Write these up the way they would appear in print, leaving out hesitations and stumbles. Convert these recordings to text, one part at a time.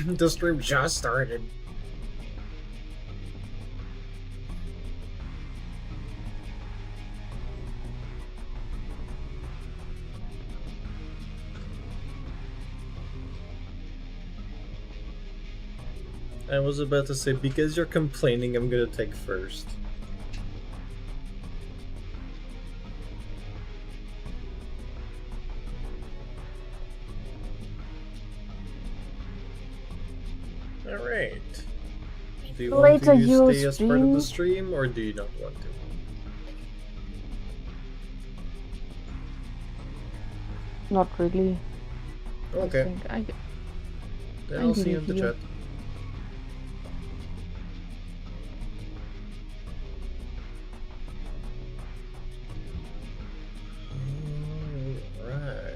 The stream just started. I was about to say, because you're complaining, I'm gonna take first. Alright. Do you want Later to you'll stay as part of the stream. stream, or do you not want to? Not really. Okay. I think Then I I'll see you in the leave you. chat. Alright.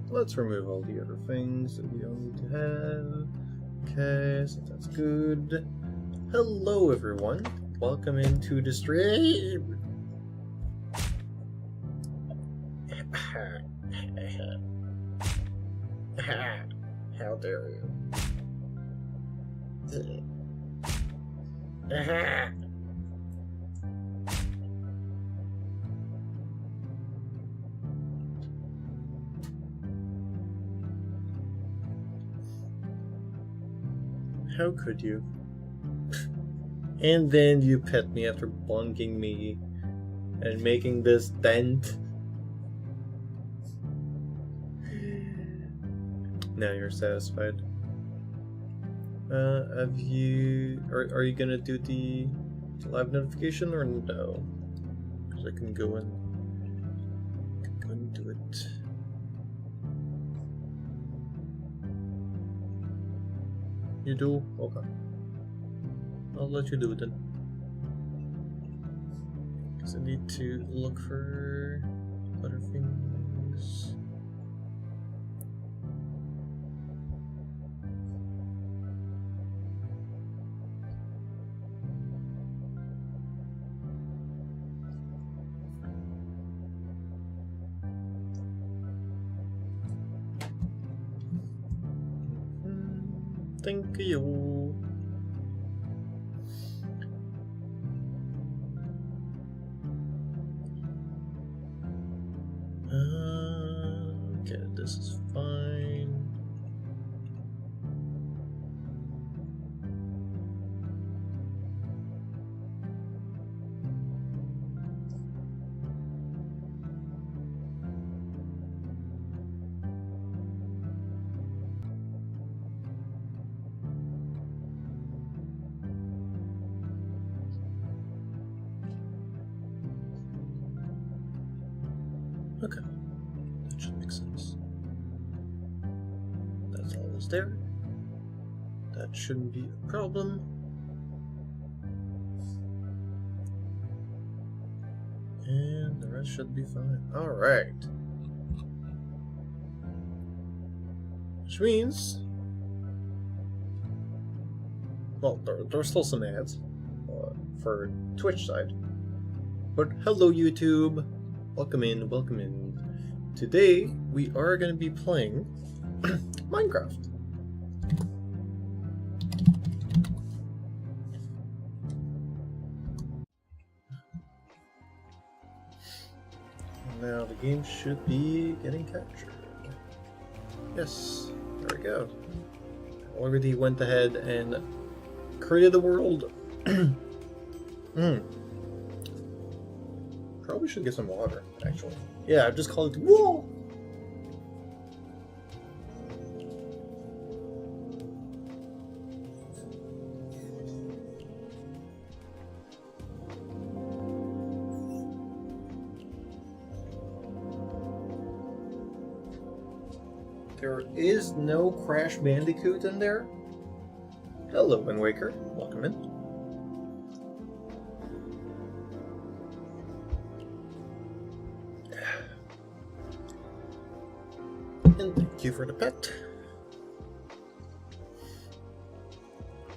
Let's remove all the other things that we don't need to have. Okay, so that's good. Hello everyone. Welcome into the stream. How dare you? How could you? And then you pet me after bonking me and making this dent. Now you're satisfied. Have you... Are you gonna do the live notification or no? Because I can go and do it. You do? Okay. I'll let you do it then. Because I need to look for other things. Thank you. Okay, this is fine. Okay, that should make sense. That's all is there. That shouldn't be a problem. And the rest should be fine. Alright. Which means... Well, there's still some ads for Twitch side. But hello YouTube! Welcome in, welcome in. Today, we are going to be playing Minecraft. Now the game should be getting captured. Yes, there we go. Already went ahead and created the world. Probably should get some water, actually. Yeah, I've just called it whoa! There is no Crash Bandicoot in there. Hello, Wind Waker. Welcome in. And thank you for the pet.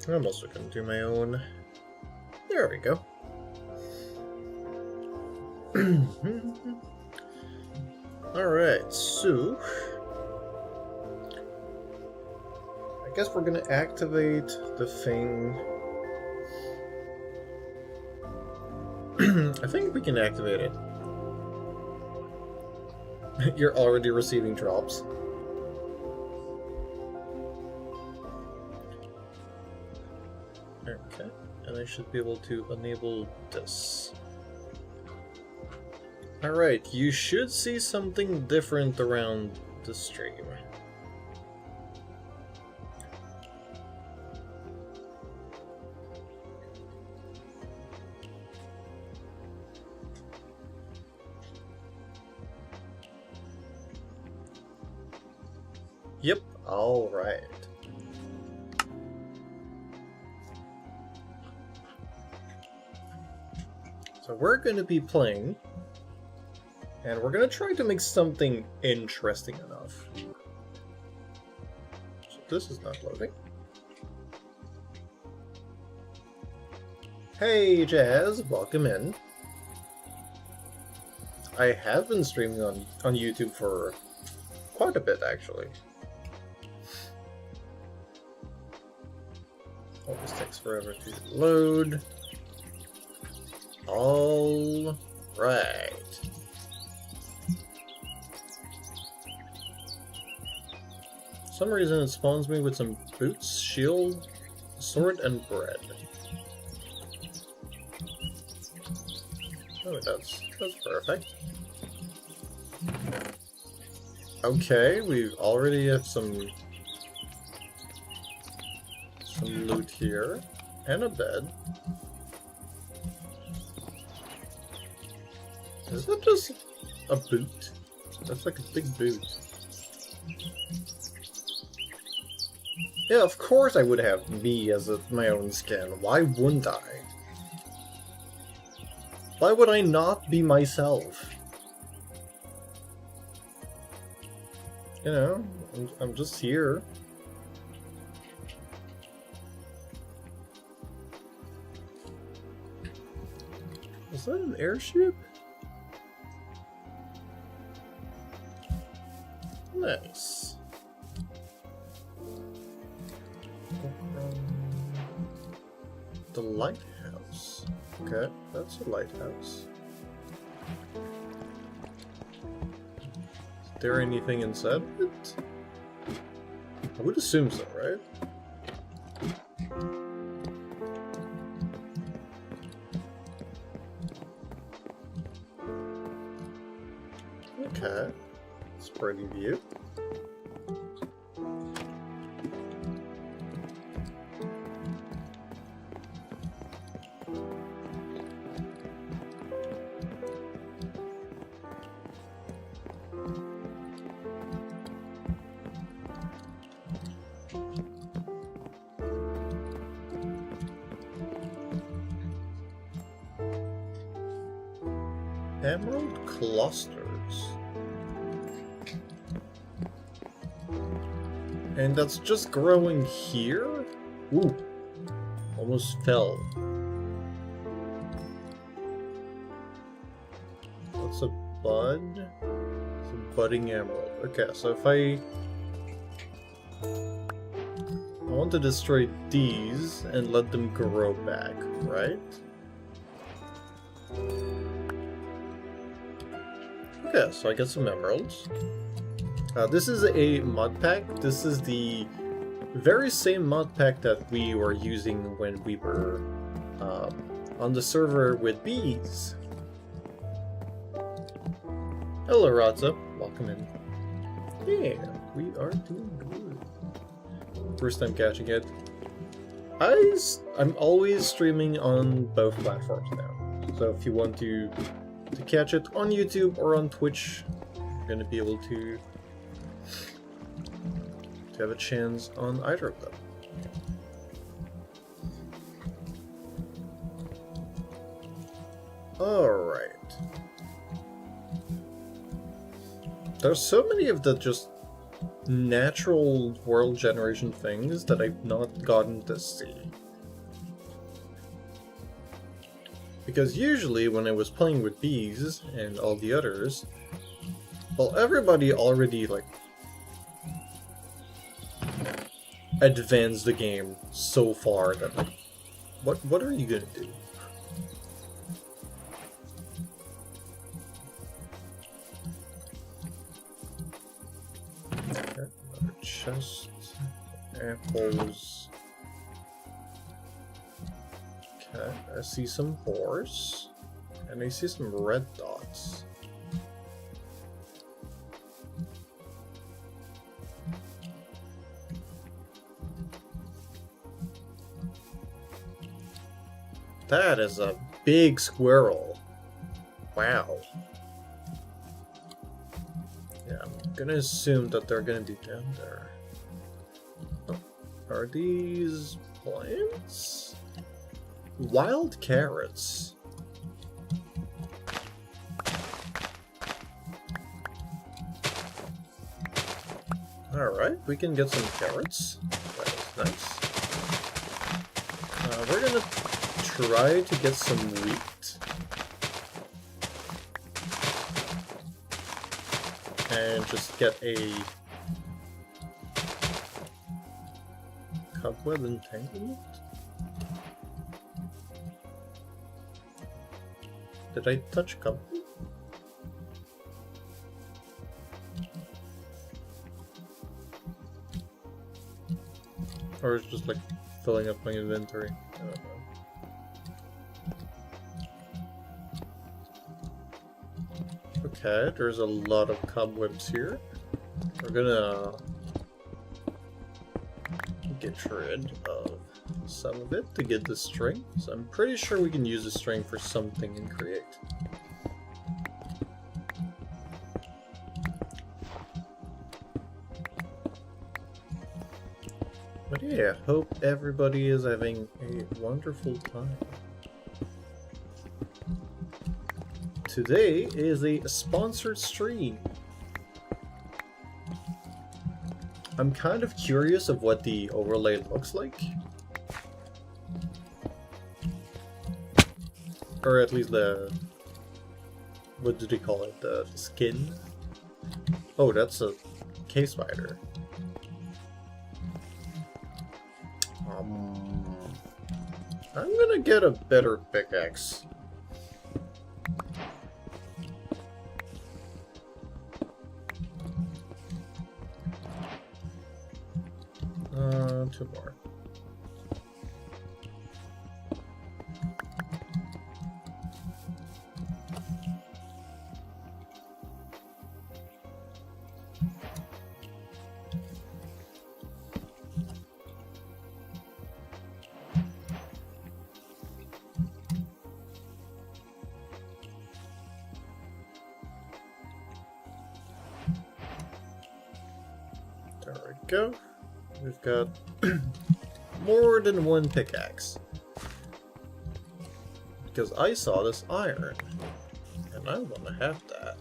I'm also gonna do my own. There we go. Alright, so I guess we're gonna activate the thing. I think we can activate it. You're already receiving drops. Okay, and I should be able to enable this. Alright, you should see something different around the stream. Yep, alright. So we're going to be playing, and we're going to try to make something interesting enough. So this is not loading. Hey Jazz, welcome in. I have been streaming on YouTube for quite a bit, actually. Oh, this takes forever to load. All right. For some reason it spawns me with some boots, shield, sword, and bread. Oh, that's perfect. Okay, we already have some loot here, and a bed. Is that just a boot? That's like a big boot. Yeah, of course I would have me as my own skin. Why wouldn't I? Why would I not be myself? You know, I'm just here. Is that an airship? Nice. The lighthouse. Okay, that's a lighthouse. Is there anything inside of it? I would assume so, right? Okay. Pretty view. Emerald clusters. And that's just growing here? Ooh. Almost fell. That's a bud. It's a budding emerald. Okay, so if I want to destroy these and let them grow back, right? Okay, so I get some emeralds. This is a mod pack. This is the very same mod pack that we were using when we were on the server with bees. Hello, Raza. Welcome in. Yeah, we are doing good. First time catching it. I'm always streaming on both platforms now. So if you want to catch it on YouTube or on Twitch, you're going to be able to have a chance on either of them. Alright. There's so many of the just natural world generation things that I've not gotten to see. Because usually when I was playing with these and all the others, well, everybody already, like, advanced the game so far that, like, what are you gonna do? Okay, another chest, apples. Okay, I see some horse, and I see some red dots. That is a big squirrel. Wow. Yeah, I'm gonna assume that they're gonna be down there. Oh, are these plants? Wild carrots. Alright, we can get some carrots. That is nice. We're gonna try to get some wheat. And just get a cobweb entanglement? Did I touch cobweb? Or it's just like filling up my inventory? I don't know. Okay, there's a lot of cobwebs here. We're gonna get rid of some of it to get the string. So I'm pretty sure we can use the string for something and create. But yeah, hope everybody is having a wonderful time. Today is a sponsored stream. I'm kind of curious of what the overlay looks like. Or at least the... what do they call it? The skin? Oh, that's a cave spider. I'm gonna get a better pickaxe. Two more. There we go. We've got more than one pickaxe. Because I saw this iron, and I want to have that.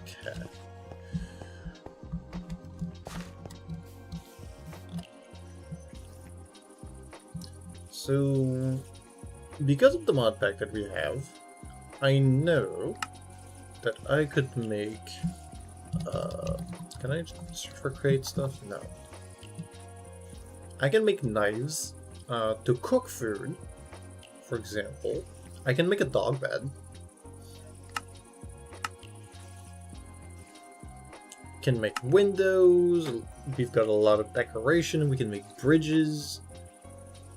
Okay. So, because of the mod pack that we have, I know that I could make, can I just for create stuff? No. I can make knives, to cook food, for example. I can make a dog bed. Can make windows, we've got a lot of decoration, we can make bridges.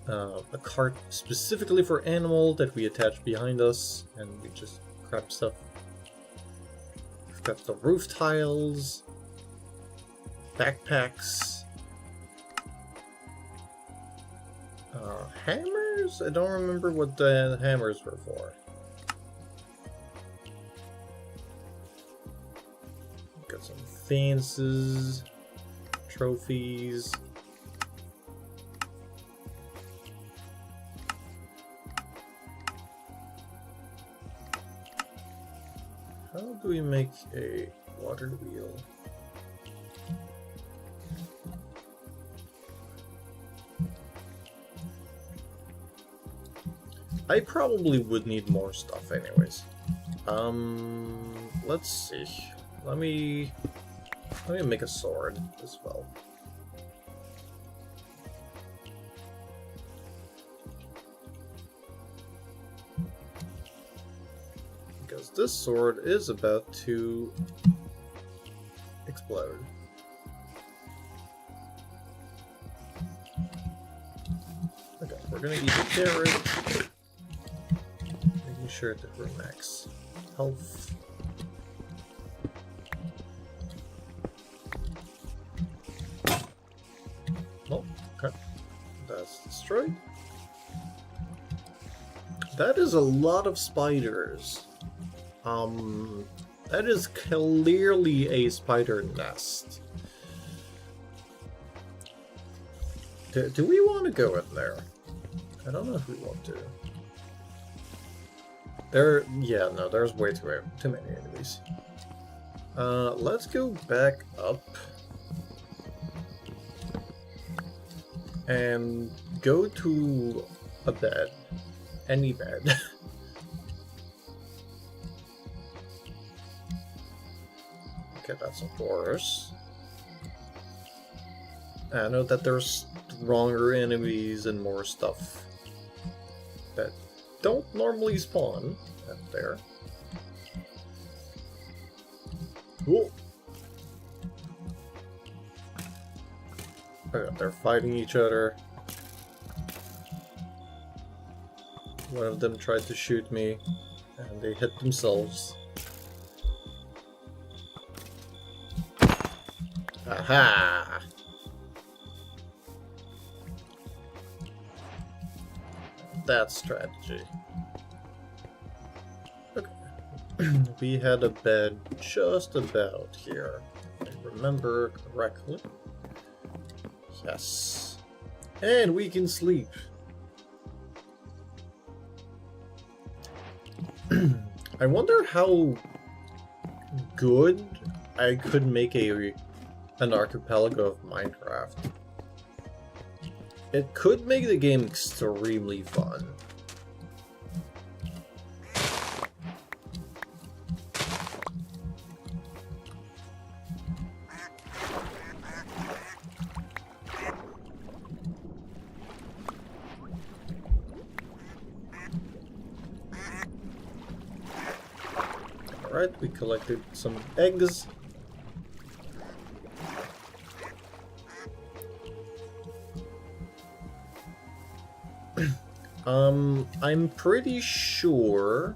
A cart specifically for animal that we attach behind us, and we just grab stuff. We've got the roof tiles, backpacks, hammers? I don't remember what the hammers were for. Got some fences, trophies. How do we make a Water wheel. I probably would need more stuff anyways. Let's see. Let me make a sword as well. Because this sword is about to explode. Okay, we're gonna eat a carrot. Making sure that we're max health. Oh, okay. That's destroyed. That is a lot of spiders. That is clearly a spider nest. Do we want to go in there? I don't know if we want to. Yeah, no, there's way too many enemies. Let's go back up. And go to a bed. Any bed. Okay, that's a horse. I know that there's stronger enemies and more stuff that don't normally spawn out there. Cool. Okay, they're fighting each other. One of them tried to shoot me, and they hit themselves. Aha! That's strategy. Okay. We had a bed just about here. If I remember correctly. Yes. And we can sleep. I wonder how good I could make an archipelago of Minecraft. It could make the game extremely fun. Alright, we collected some eggs. I'm pretty sure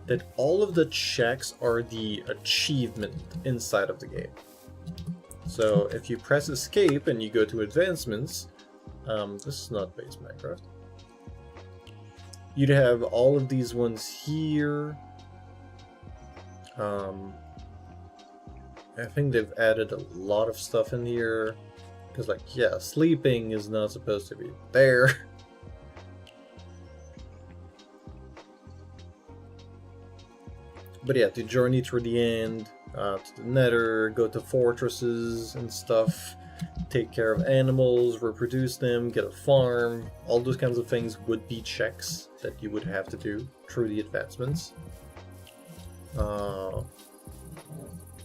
that all of the checks are the achievement inside of the game. So if you press escape and you go to advancements, this is not base Minecraft. You'd have all of these ones here. I think they've added a lot of stuff in here. Because, like, yeah, sleeping is not supposed to be there. But yeah, to journey through the end, to the nether, go to fortresses and stuff, take care of animals, reproduce them, get a farm, all those kinds of things would be checks that you would have to do through the advancements.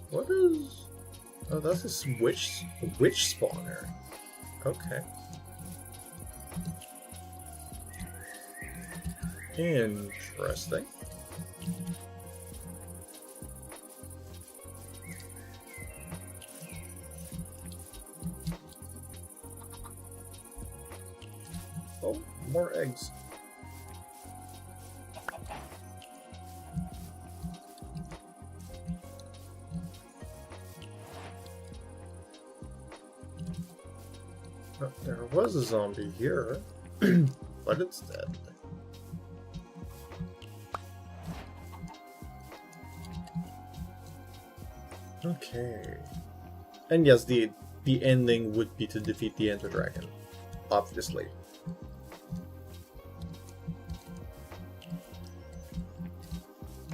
What is... Oh, that's a witch spawner. Okay. Interesting. Oh, more eggs. Oh, there was a zombie here, but it's dead. Okay. And yes, the ending would be to defeat the Ender Dragon, obviously.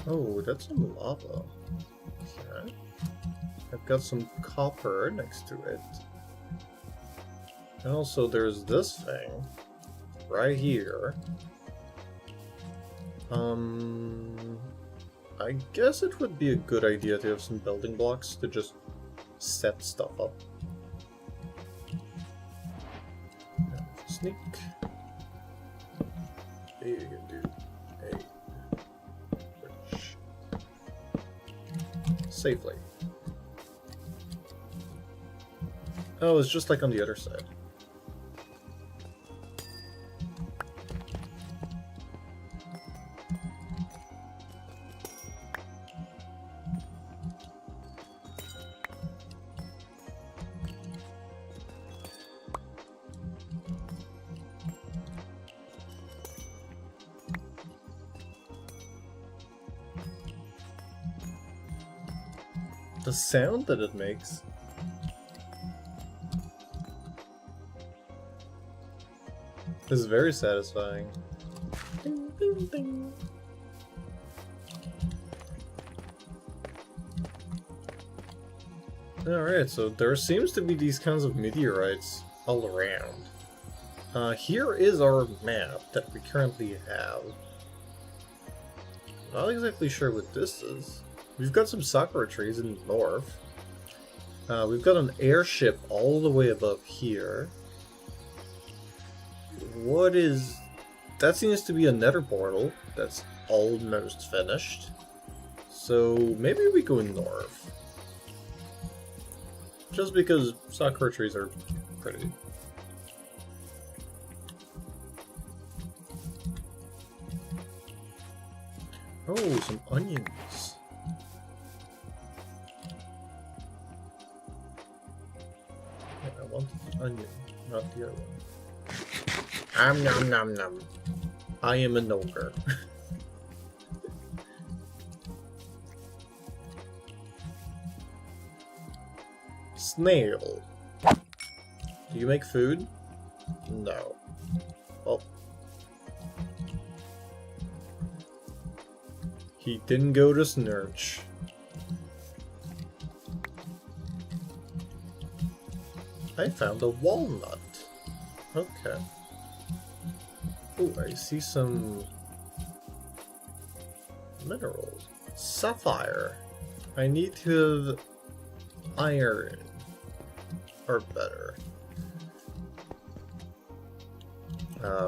Oh, that's some lava. Okay. I've got some copper next to it. And also there's this thing right here. I guess it would be a good idea to have some building blocks to just set stuff up. Sneak. Hey, you can do a switch safely. Oh, it's just like on the other side. The sound that it makes. Is very satisfying. Ding, ding, ding. Alright, so there seems to be these kinds of meteorites all around. Here is our map that we currently have. Not exactly sure what this is. We've got some sakura trees in the north. We've got an airship all the way above here. What is... That seems to be a nether portal that's almost finished. So maybe we go north. Just because sakura trees are pretty. Oh, some onions. Yeah, I want the onion, not the other one. Nom nom nom. I am an ogre. Snail. Do you make food? No. Oh. He didn't go to Snurch. I found a walnut. Okay. Oh, I see some minerals. Sapphire. I need to have iron. Or better.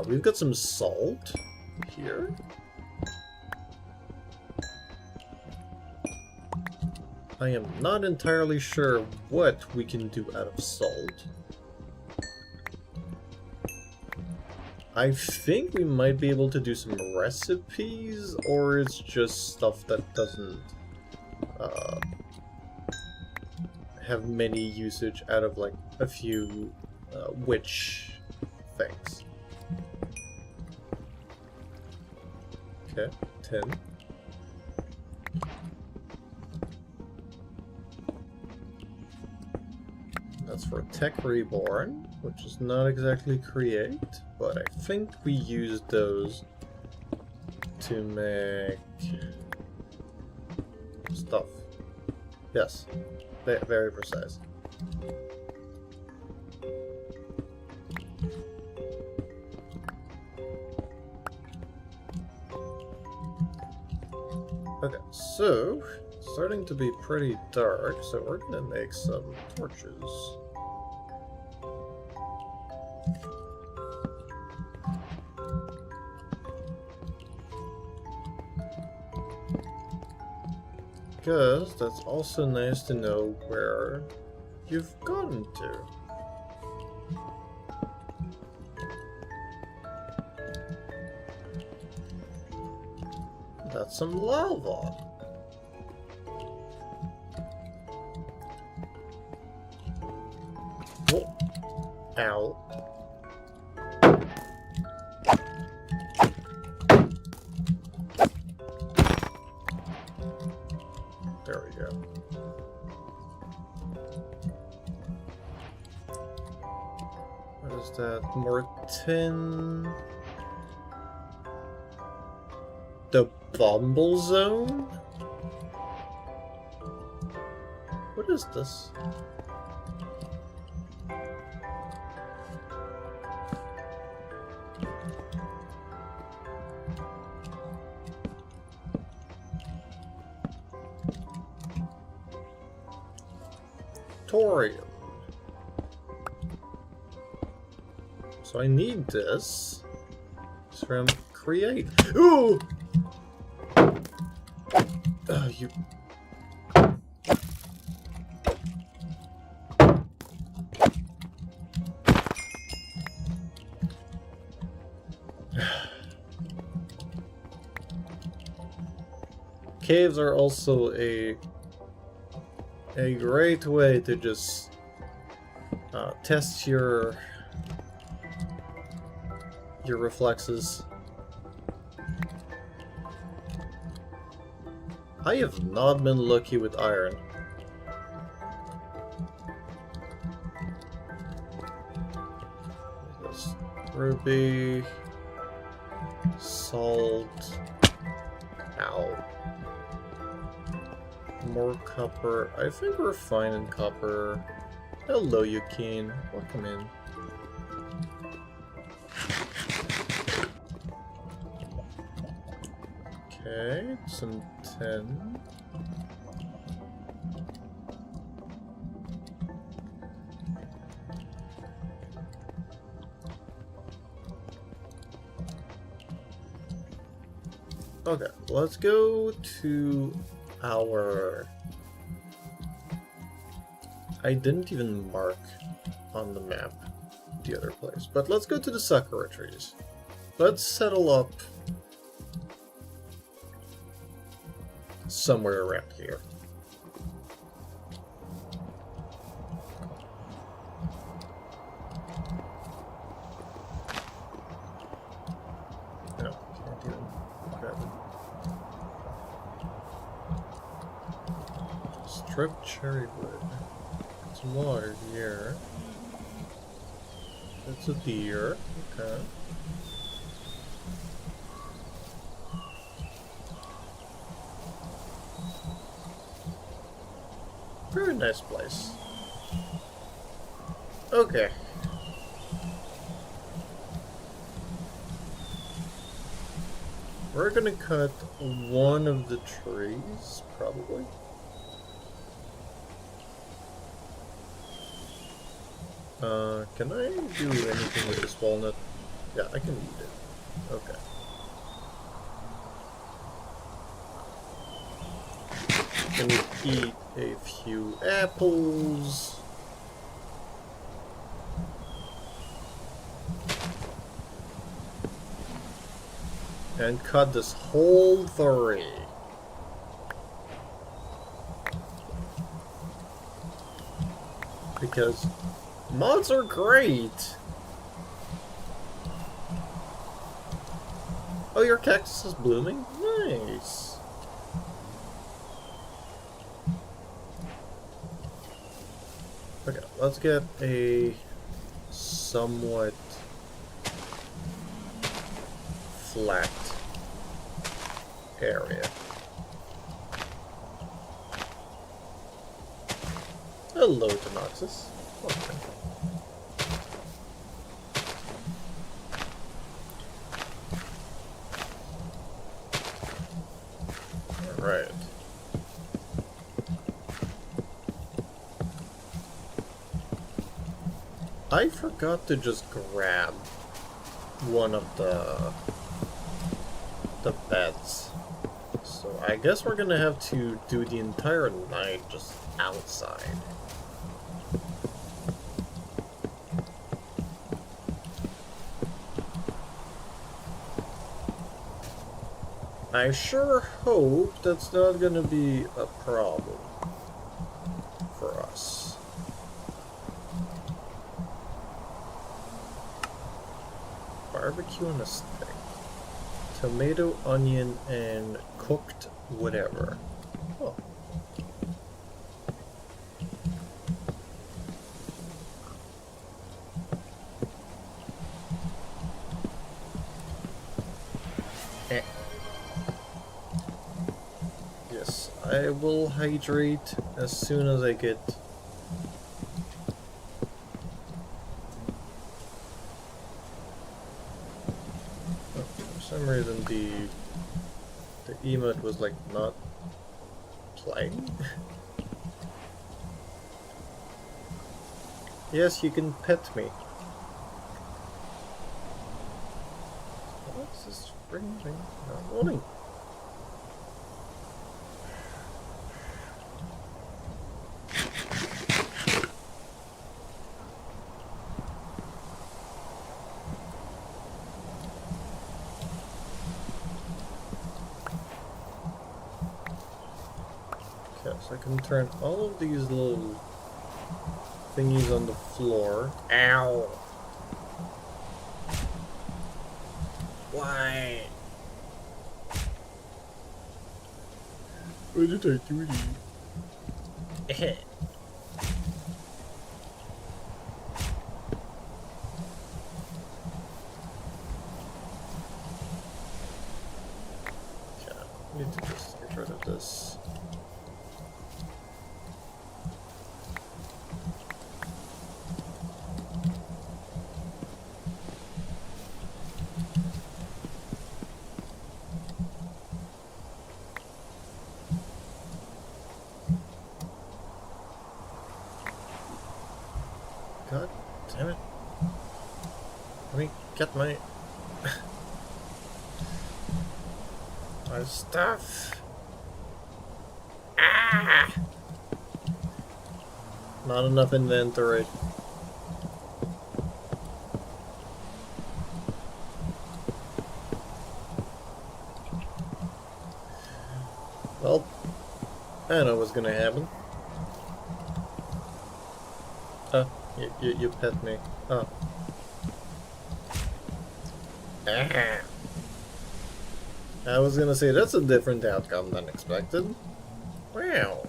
We've got some salt here. I am not entirely sure what we can do out of salt. I think we might be able to do some recipes, or it's just stuff that doesn't have many usage out of like a few witch things. Okay, 10. That's for Tech Reborn, which is not exactly create, but I think we used those to make stuff. Yes, very precise. Okay, so it's starting to be pretty dark, so we're gonna make some torches. Because that's also nice to know where you've gotten to. That's some lava. Oh. Ow. There we go. What is that? More tin. The Bumble Zone? What is this? Thorium. So I need this. It's from create. Ooh! You. Caves are also a great way to just test your reflexes. I have not been lucky with iron. This ruby, salt, ow. More copper. I think we're fine in copper. Hello, Yukine. Welcome in. Okay, some 10. Okay, let's go to our... I didn't even mark on the map the other place, but let's go to the sakura trees. Let's settle up somewhere around here. No, can't even grab it. Strip cherry wood. Some water here. That's a deer. Okay. Very nice place. Okay. We're gonna cut one of the trees, probably. Can I do anything with this walnut? Yeah, I can eat it. Okay. Can we eat a few apples? And cut this whole tree. Because mods are great! Oh, your cactus is blooming? Nice! Okay, let's get a somewhat flat area. Hello, Denoxus. Okay. Alright. I forgot to just grab one of the beds. So I guess we're gonna have to do the entire night just outside. I sure hope that's not gonna be a problem for us. Barbecue on a stick. Tomato, onion, and cooked whatever. Oh. Yes, I will hydrate as soon as I get... Oh, for some reason the emote was like not playing. Yes, you can pet me. What's this ring? Not loading. Okay, so I can turn all of these little thingies on the floor. Ow! Why? Why did I do this? Okay, I need to just get rid of this. God damn it. Let me get my... my stuff. Ah! Not enough inventory. Well, I know what's gonna happen. You pet me. Oh. Ah. I was gonna say, that's a different outcome than expected. Wow.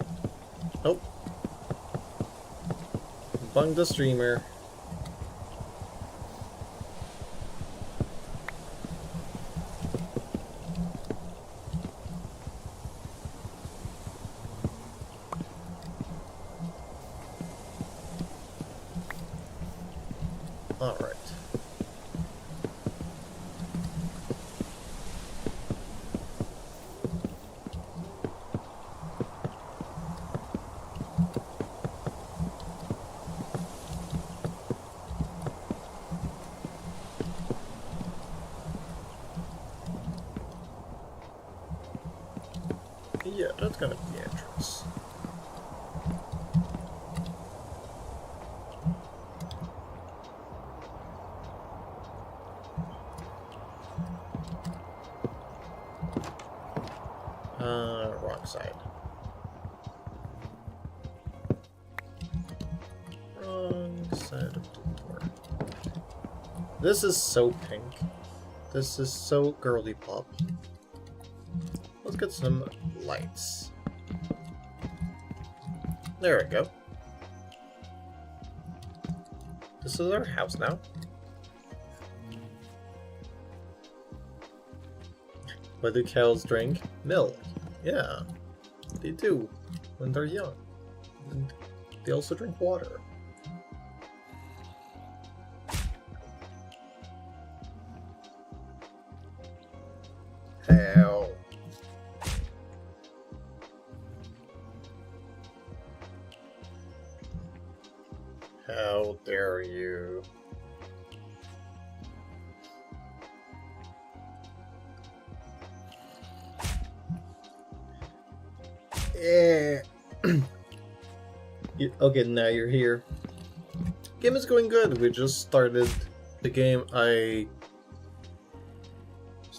Nope. Bung the streamer. Alright. Yeah, that's gonna be the entrance. Wrong side. Wrong side of the door. This is so pink. This is so girly pop. Let's get some lights. There we go. This is our house now. What do cows drink? Milk. Yeah, they do when they're young. And they also drink water. How? How dare you? Yeah. Okay, now you're here. Game is going good. We just started the game. Is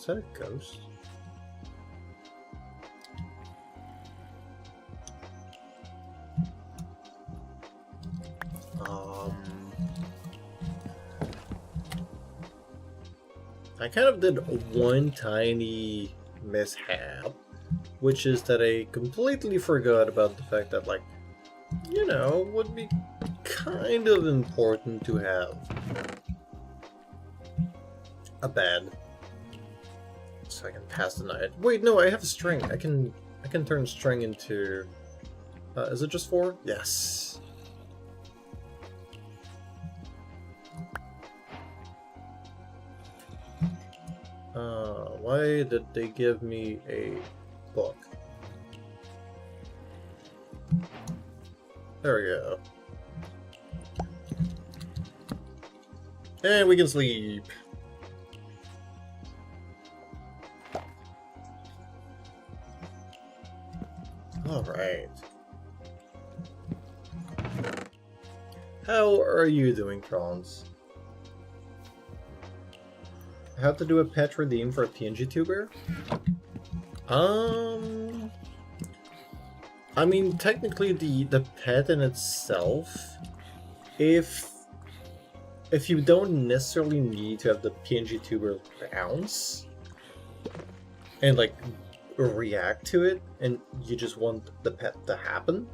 that a ghost? I kind of did one tiny mishap, which is that I completely forgot about the fact that, like, you know, it would be kind of important to have a bed so I can pass the night. Wait, no, I have a string. I can I can turn string into... is it just 4? Yes. Why did they give me a book? There we go. And we can sleep. Alright. How are you doing, Trons? How to do a pet redeem for a PNG tuber? I mean, technically the pet in itself, if you don't necessarily need to have the PNG tuber bounce and like react to it, and you just want the pet to happen,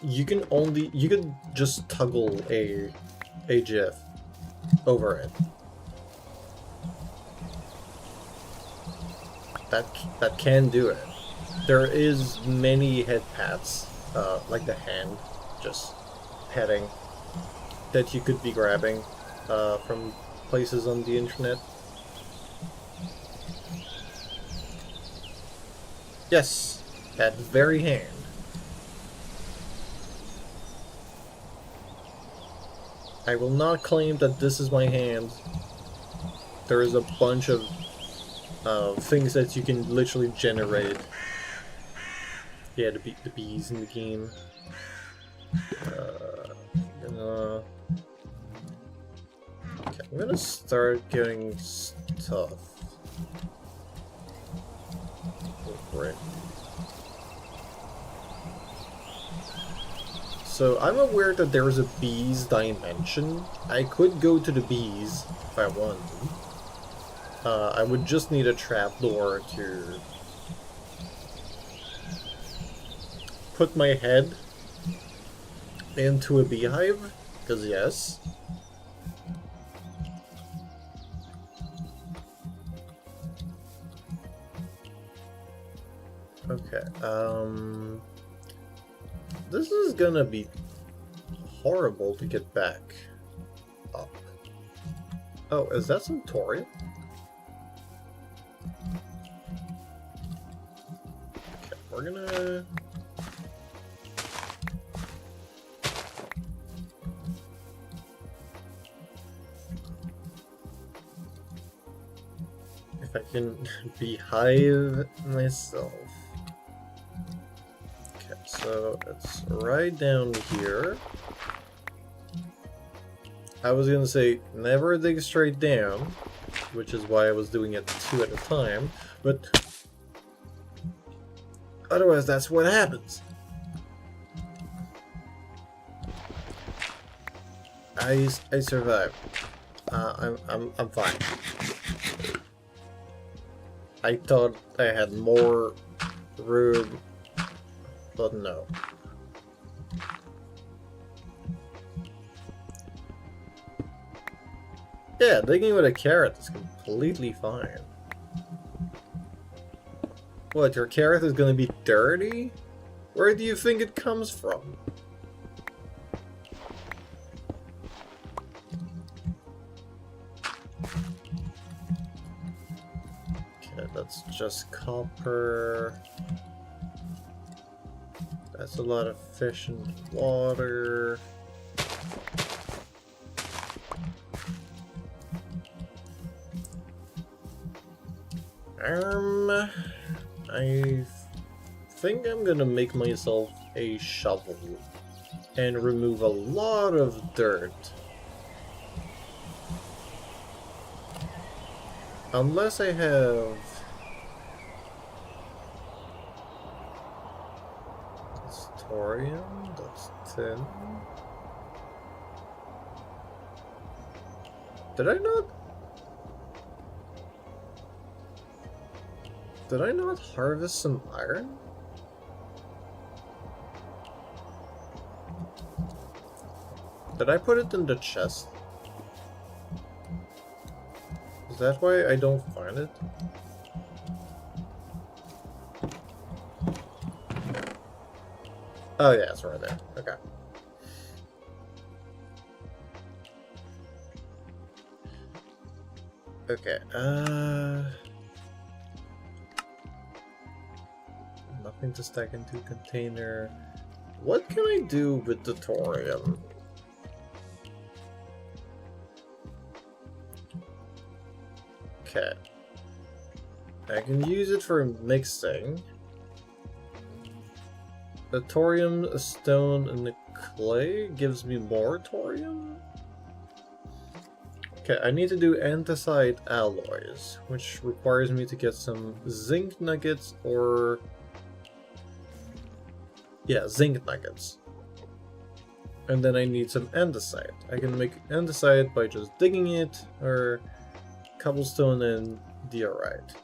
you can just toggle a GIF over it. That can do it. There is many head pats, like the hand, just petting, that you could be grabbing from places on the internet. Yes, that very hand. I will not claim that this is my hand. There is a bunch of things that you can literally generate. Yeah, to beat the bees in the game. Okay, I'm gonna start getting stuff. Right. So I'm aware that there is a bees dimension. I could go to the bees if I wanted. I would just need a trapdoor to put my head into a beehive, because yes. Okay, this is gonna be horrible to get back up. Oh, is that Centauria? Okay, we're gonna... If I can beehive myself. Okay, so it's right down here. I was gonna say never dig straight down, which is why I was doing it 2 at a time, but otherwise that's what happens. I survived. I'm fine. I thought I had more room, but no. Yeah, digging with a carrot is completely fine. What, your carrot is gonna be dirty? Where do you think it comes from? Okay, that's just copper. That's a lot of fish and water. I think I'm gonna make myself a shovel and remove a lot of dirt. Unless I have... That's thorium, that's tin. Did I not harvest some iron? Did I put it in the chest? Is that why I don't find it? Oh yeah, it's right there. Okay. Okay, nothing to stack into container. What can I do with the thorium? Okay. I can use it for mixing. The thorium, a stone, and the clay gives me more thorium? Okay, I need to do andesite alloys, which requires me to get some zinc nuggets or... yeah, zinc nuggets. And then I need some andesite. I can make andesite by just digging it, or cobblestone and diorite.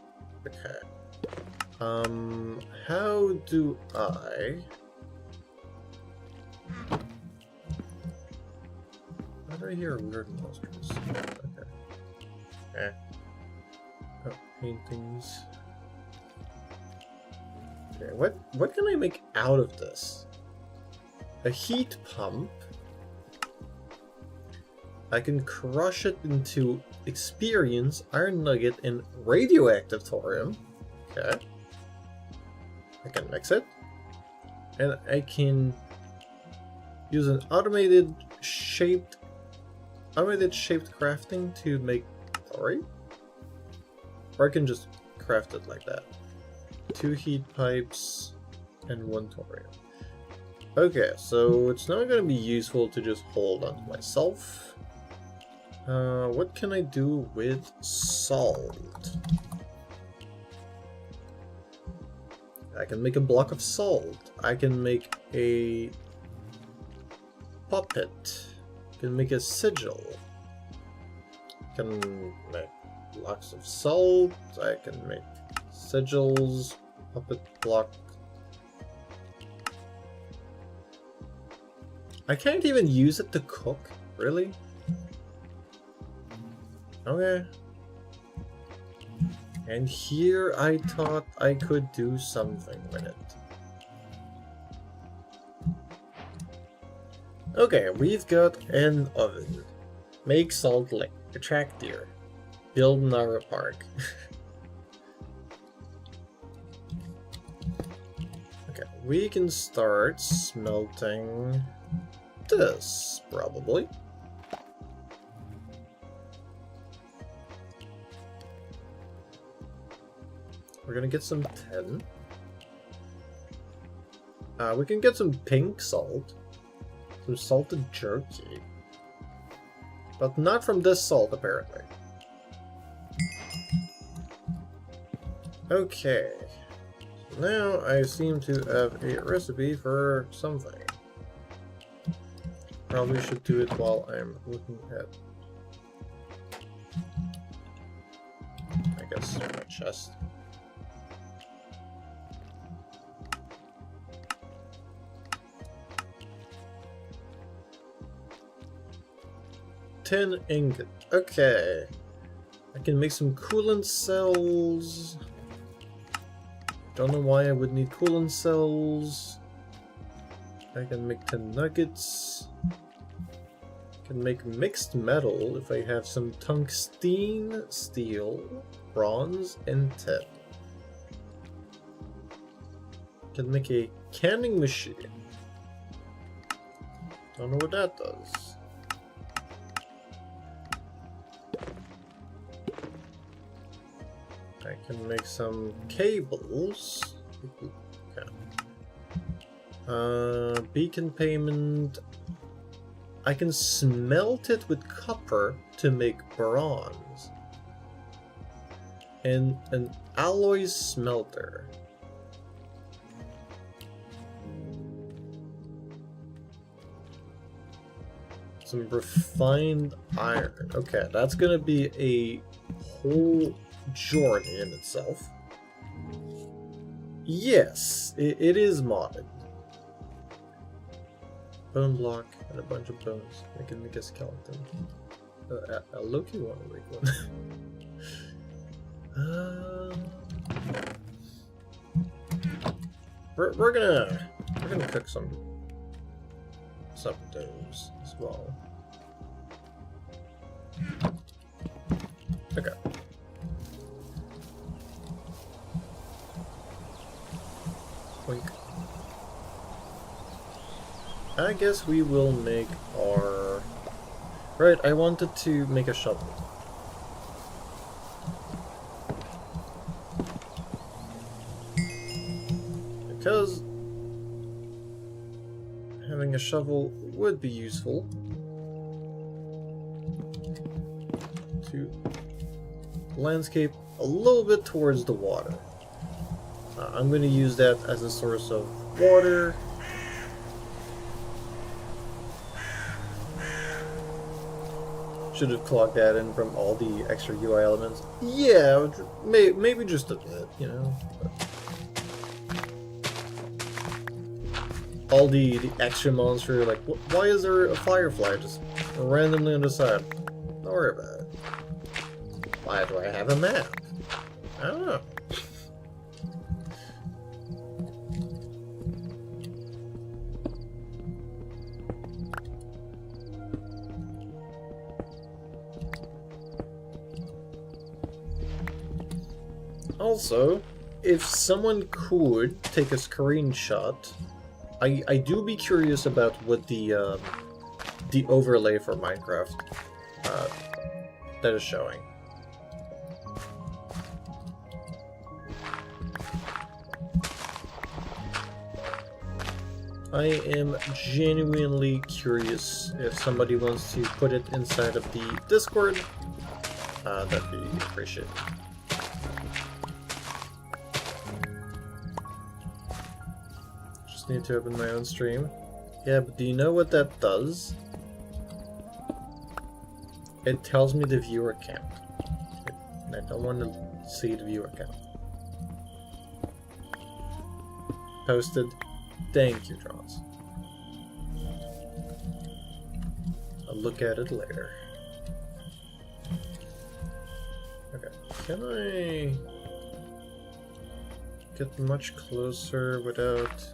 Okay. How do I... How do I hear weird monsters? Okay. Eh. Oh, paintings. Okay, what can I make out of this? A heat pump. I can crush it into experience, iron nugget, and radioactive thorium. Okay. I can mix it. And I can use an automated shaped crafting to make thorium. Or I can just craft it like that. 2 heat pipes and 1 thorium. Okay, so it's not going to be useful to just hold on to myself. What can I do with salt? I can make a block of salt. I can make a puppet. I can make a sigil. I can make blocks of salt. I can make sigils, puppet block. I can't even use it to cook, really? Okay. And here I thought I could do something with it. Okay, we've got an oven. Make salt lick. Attract deer. Build Nara Park. Okay, we can start smelting this, probably. We're gonna get some tin. We can get some pink salt. Some salted jerky. But not from this salt, apparently. Okay. So now I seem to have a recipe for something. Probably should do it while I'm looking at... I guess my chest. Tin ingot. Okay. I can make some coolant cells. Don't know why I would need coolant cells. I can make tin nuggets. Can make mixed metal if I have some tungsten, steel, bronze, and tin. Can make a canning machine. Don't know what that does. I can make some cables. Okay. Beacon payment. I can smelt it with copper to make bronze. And an alloy smelter. Some refined iron. Okay, that's gonna be a whole journey in itself. Yes, it is modded. Bone block and a bunch of bones. I can make a skeleton. A Loki one to make one. We're gonna gonna cook some potatoes as well. Okay. Wink. I guess we will make our... Right, I wanted to make a shovel. Because having a shovel would be useful to landscape a little bit towards the water. I'm going to use that as a source of water. Should have clocked that in from all the extra UI elements. Yeah, maybe just a bit, you know. All the extra monster, like, why is there a firefly just randomly on the side? Don't worry about it. Why do I have a map? I don't know. Also, if someone could take a screenshot, I do be curious about what the overlay for Minecraft that is showing. I am genuinely curious. If somebody wants to put it inside of the Discord, that'd be appreciated. Just need to open my own stream. Yeah, but do you know what that does? It tells me the viewer count. And I don't want to see the viewer count. Posted. Thank you, Draws. I'll look at it later. Okay, can I get much closer without...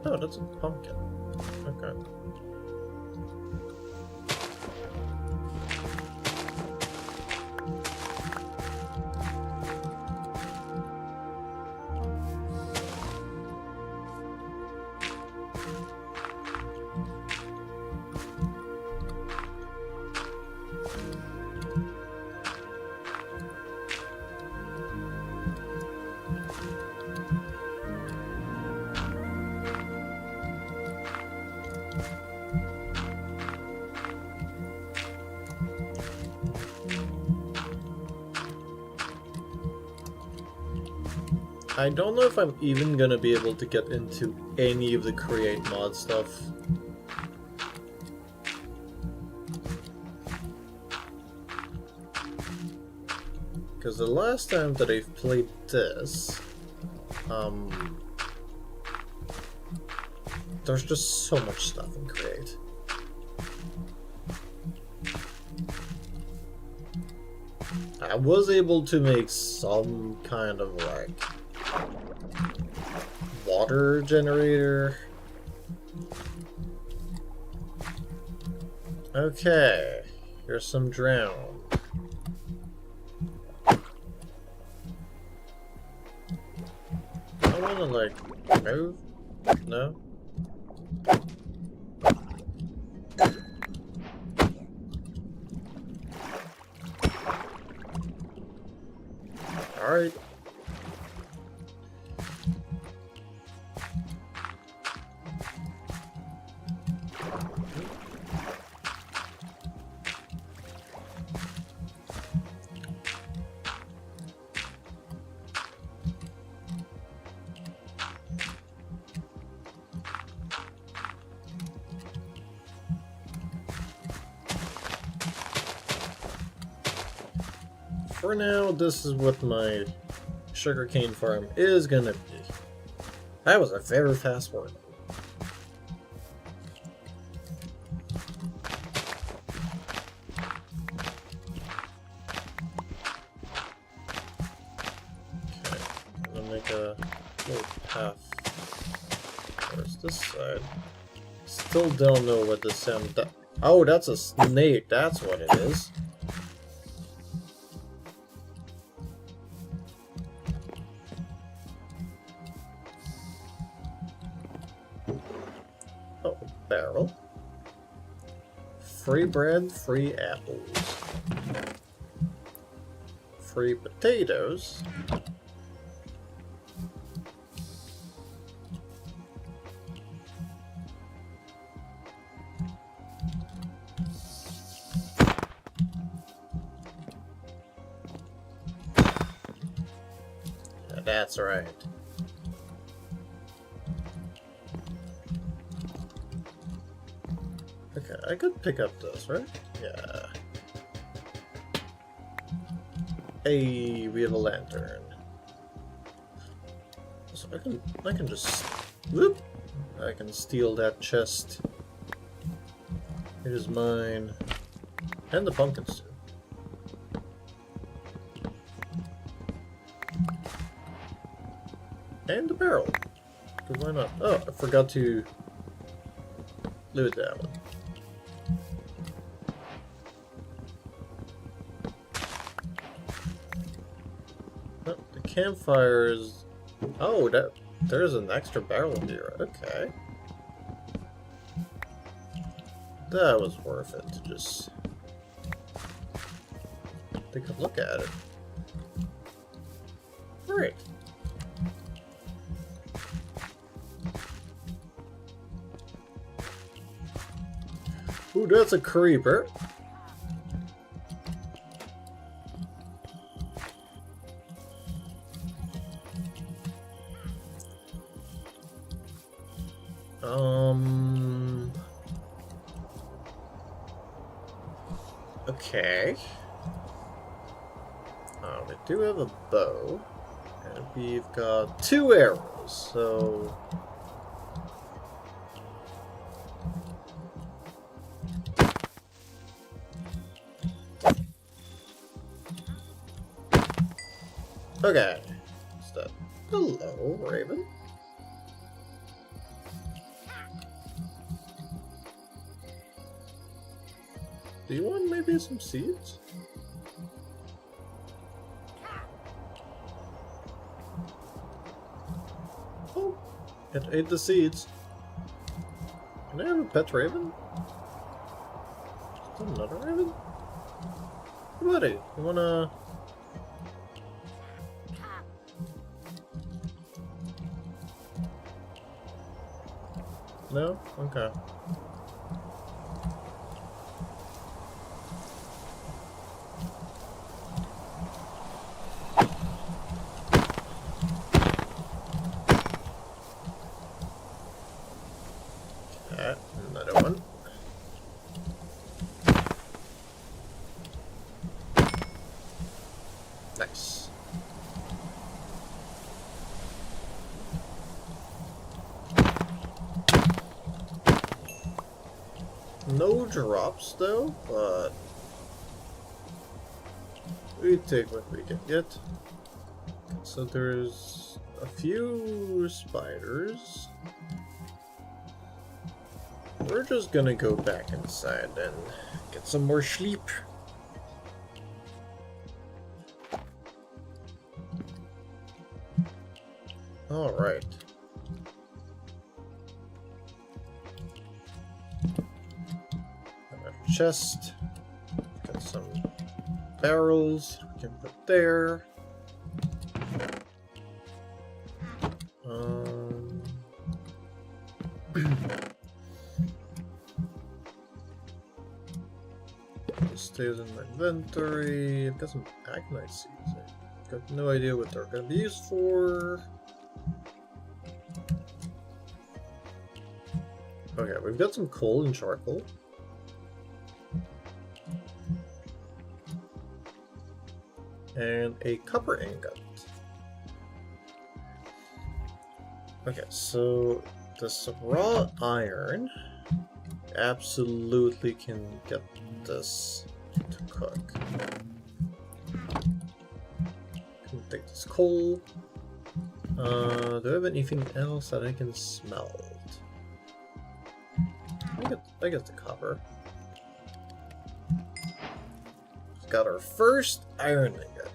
Oh, that's a pumpkin. Okay. I don't know if I'm even gonna be able to get into any of the create mod stuff. Because the last time that I've played this, there's just so much stuff in create. I was able to make some kind of like water generator. Okay, here's some drown. I wanna like move? No? Alright. For now, this is what my sugarcane farm is gonna be. That was a very fast word. like a little path. Where's this side? Still don't know what this sound. Oh, that's a snake. That's what it is. Oh, barrel. Free bread, free apples. Free potatoes. Yeah, that's right. Okay, I could pick up this, right? Yeah. Hey, we have a lantern. So I can just whoop. I can steal that chest. It is mine. And the pumpkins too. And the barrel. Good, why not? Oh, I forgot to loot that one. Campfires. Oh, there's an extra barrel here. Okay. That was worth it to just take a look at it. Alright. Ooh, that's a creeper. Okay. We do have a bow, and we've got 2 arrows, so... Okay. What's that? Hello, Raven. Do you want maybe some seeds? Oh, it ate the seeds. Can I have a pet raven? Is there another raven? Hey buddy, you wanna... No? Okay. Another one. Nice. No drops though, but we take what we can get. So there's a few spiders. We're just gonna go back inside and get some more sleep. Alright. A chest. Got some barrels we can put there. Stays in my inventory. I've got some Aconite seeds. I've got no idea what they're going to be used for. Okay, we've got some coal and charcoal. And a copper ingot. Okay, so this raw iron absolutely can get this to cook. Can take this coal. Do I have anything else that I can smelt? I get the copper. Got our first iron ingot.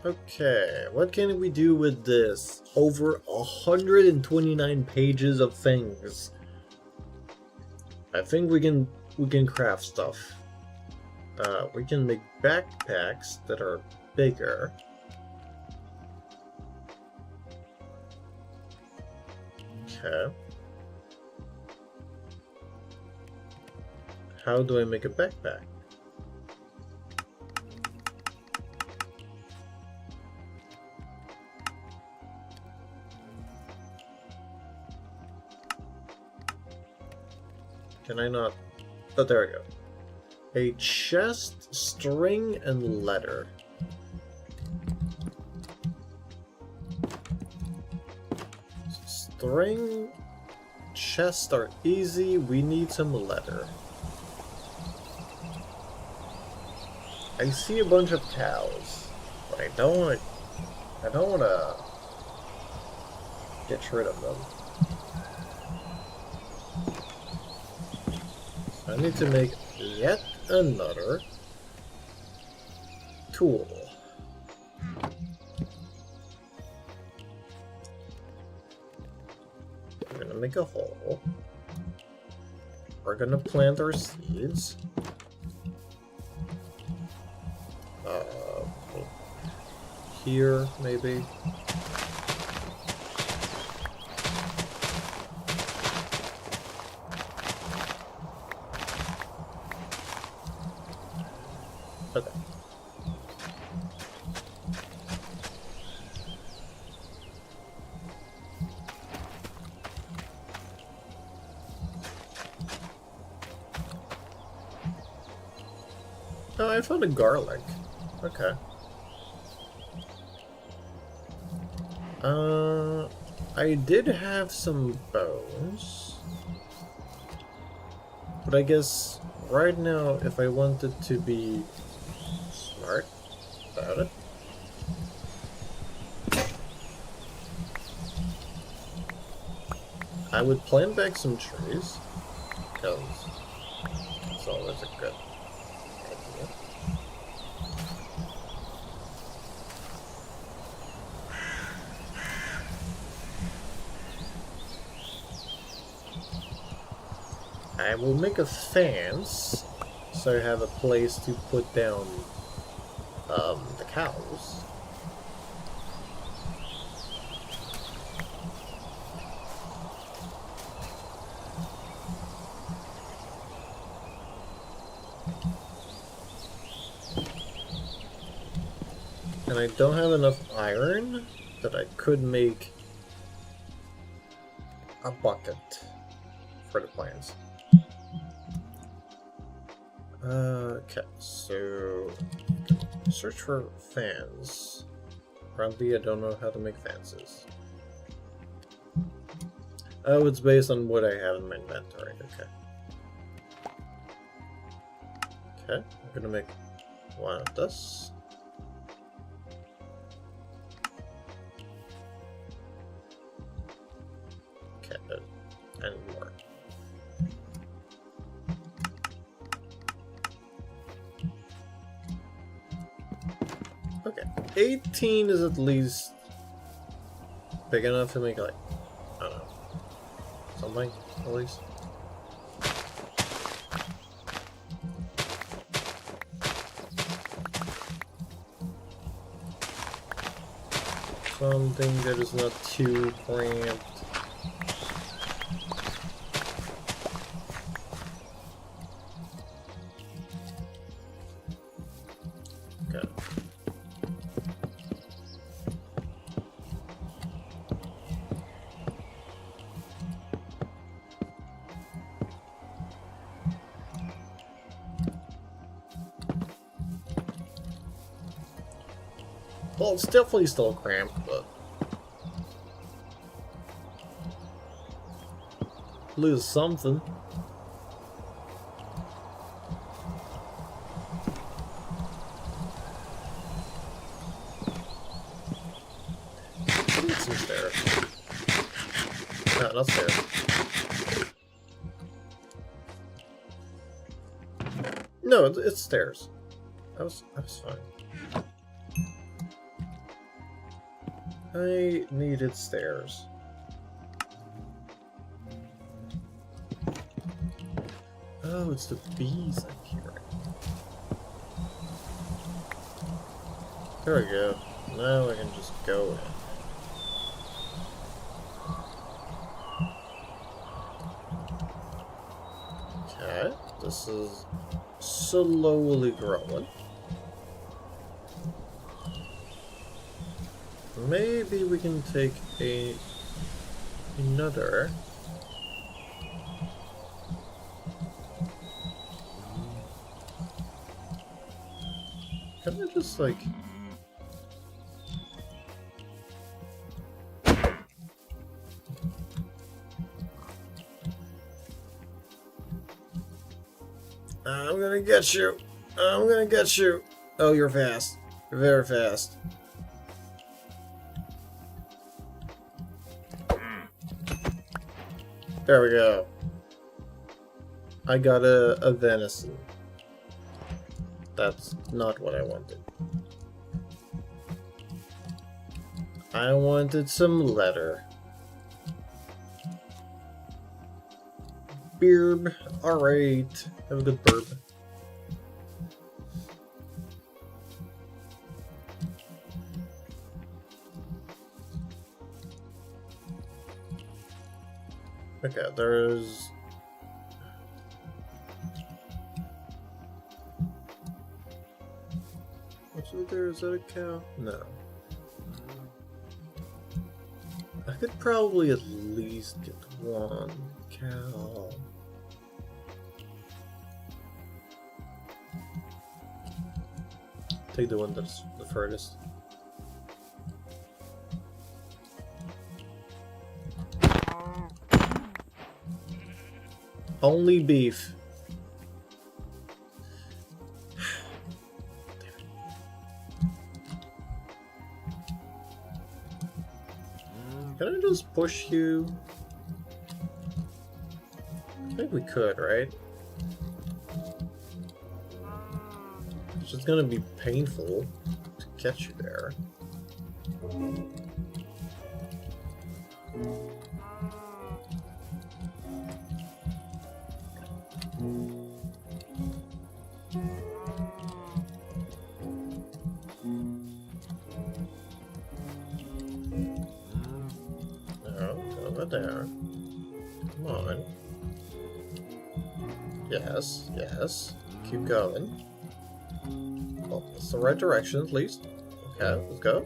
Okay, what can we do with this? Over 129 pages of things. I think we can craft stuff. We can make backpacks that are bigger. Okay. How do I make a backpack? Can I not? Oh, there we go. A chest, string, and leather. String, chest are easy. We need some leather. I see a bunch of cows, but I don't want to get rid of them. I need to make yet another tool. We're gonna make a hole. We're gonna plant our seeds. Here, maybe. Okay. Oh, I found a garlic. Okay. I did have some bones. But I guess right now, if I wanted to be smart about it, I would plant back some trees, because it's always a good idea. I will make a fence, so I have a place to put down the cows. And I don't have enough iron that I could make a bucket for the plants. Okay, so search for fans. Apparently I don't know how to make fences. Oh, it's based on what I have in my inventory. Okay. Okay, I'm gonna make one of this. Okay, and more. Okay, 18 is at least big enough to make, like, I don't know, something at least. Something that is not too cramped. Okay. Well, it's definitely still cramped, but lose something. Need some stairs. No, not stairs. No, it's stairs. I was fine. I needed stairs. Oh, it's the bees I'm hearing. There we go. Now I can just go in. Okay, this is slowly growing. Maybe we can take another. Can I just like I'm gonna get you. I'm gonna get you. Oh, you're fast. You're very fast. There we go. I got a venison. That's not what I wanted. I wanted some leather. Beard. Alright. Have a good burp. Okay, there's... What's over there? Is that a cow? No. I could probably at least get one cow. Take the one that's the furthest. Only beef. Can I just push you? I think we could, right? It's just gonna be painful to catch you there. There. Come on. Yes, yes. Keep going. Well, it's the right direction at least. Okay, let's go.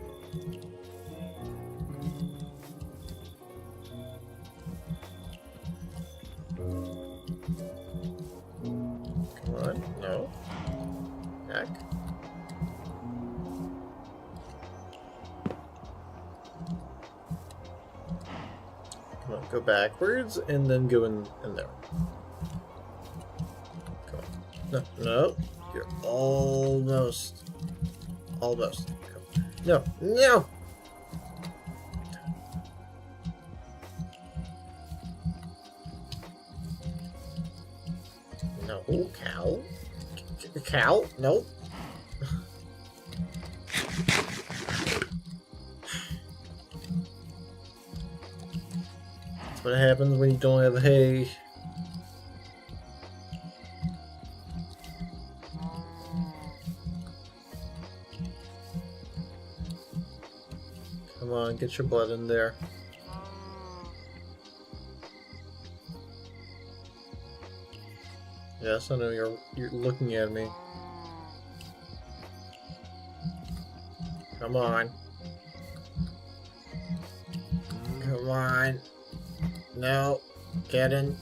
Come on. No. Back. Come on, go backwards and then go in there. Come on. No, no. You're almost. Almost. Come. No, no! No, cow. Cow? Nope. What happens when you don't have hay? Come on, get your blood in there. Yes, I know you're looking at me. Come on. Come on. No, get in.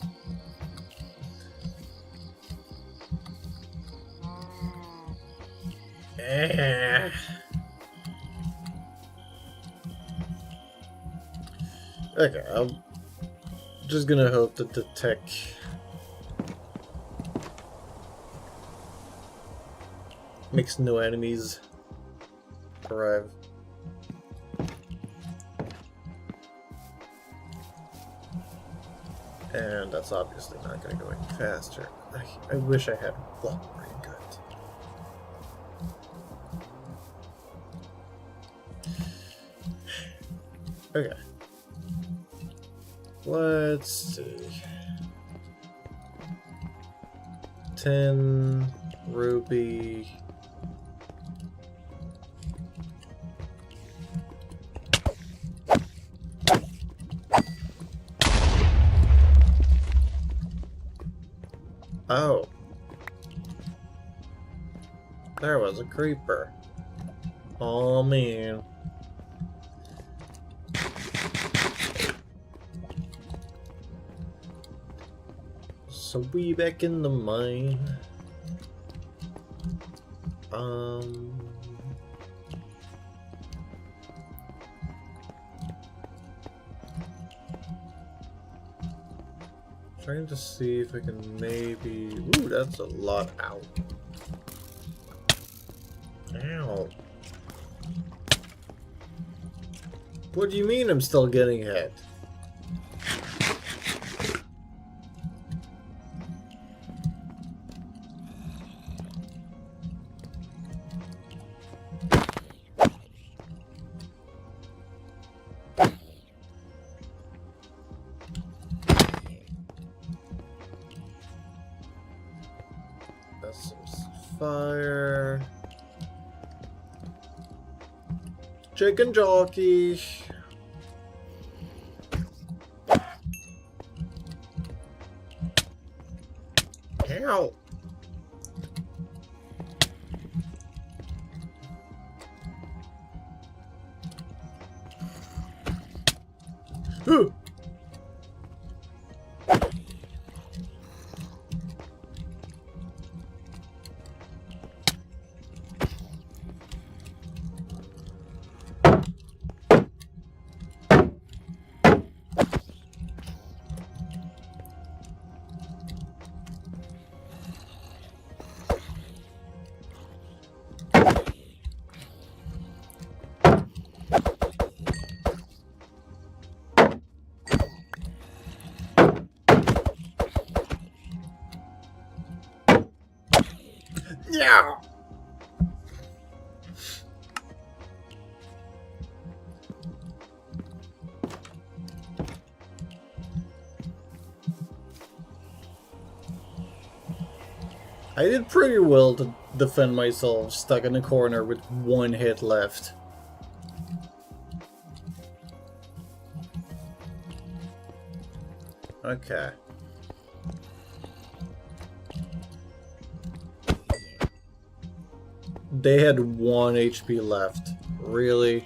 Okay, I'm just gonna hope that the tech makes no enemies arrive. And that's obviously not gonna go any faster. I wish I had block brain gut. Okay. Let's see. 10 ruby. Oh. There was a creeper. Oh man. So we back in the mine. Trying to see if I can maybe... Ooh, that's a lot out. Ow. What do you mean I'm still getting hit? That's some fire. Chicken jockey. Ow. Ooh. Yeah. I did pretty well to defend myself, stuck in a corner with one hit left. Okay. They had 1 HP left. Really?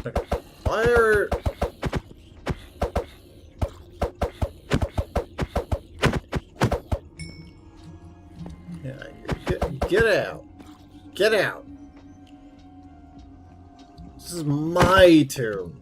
Okay. Fire! Yeah, get out. Get out. This is my tomb.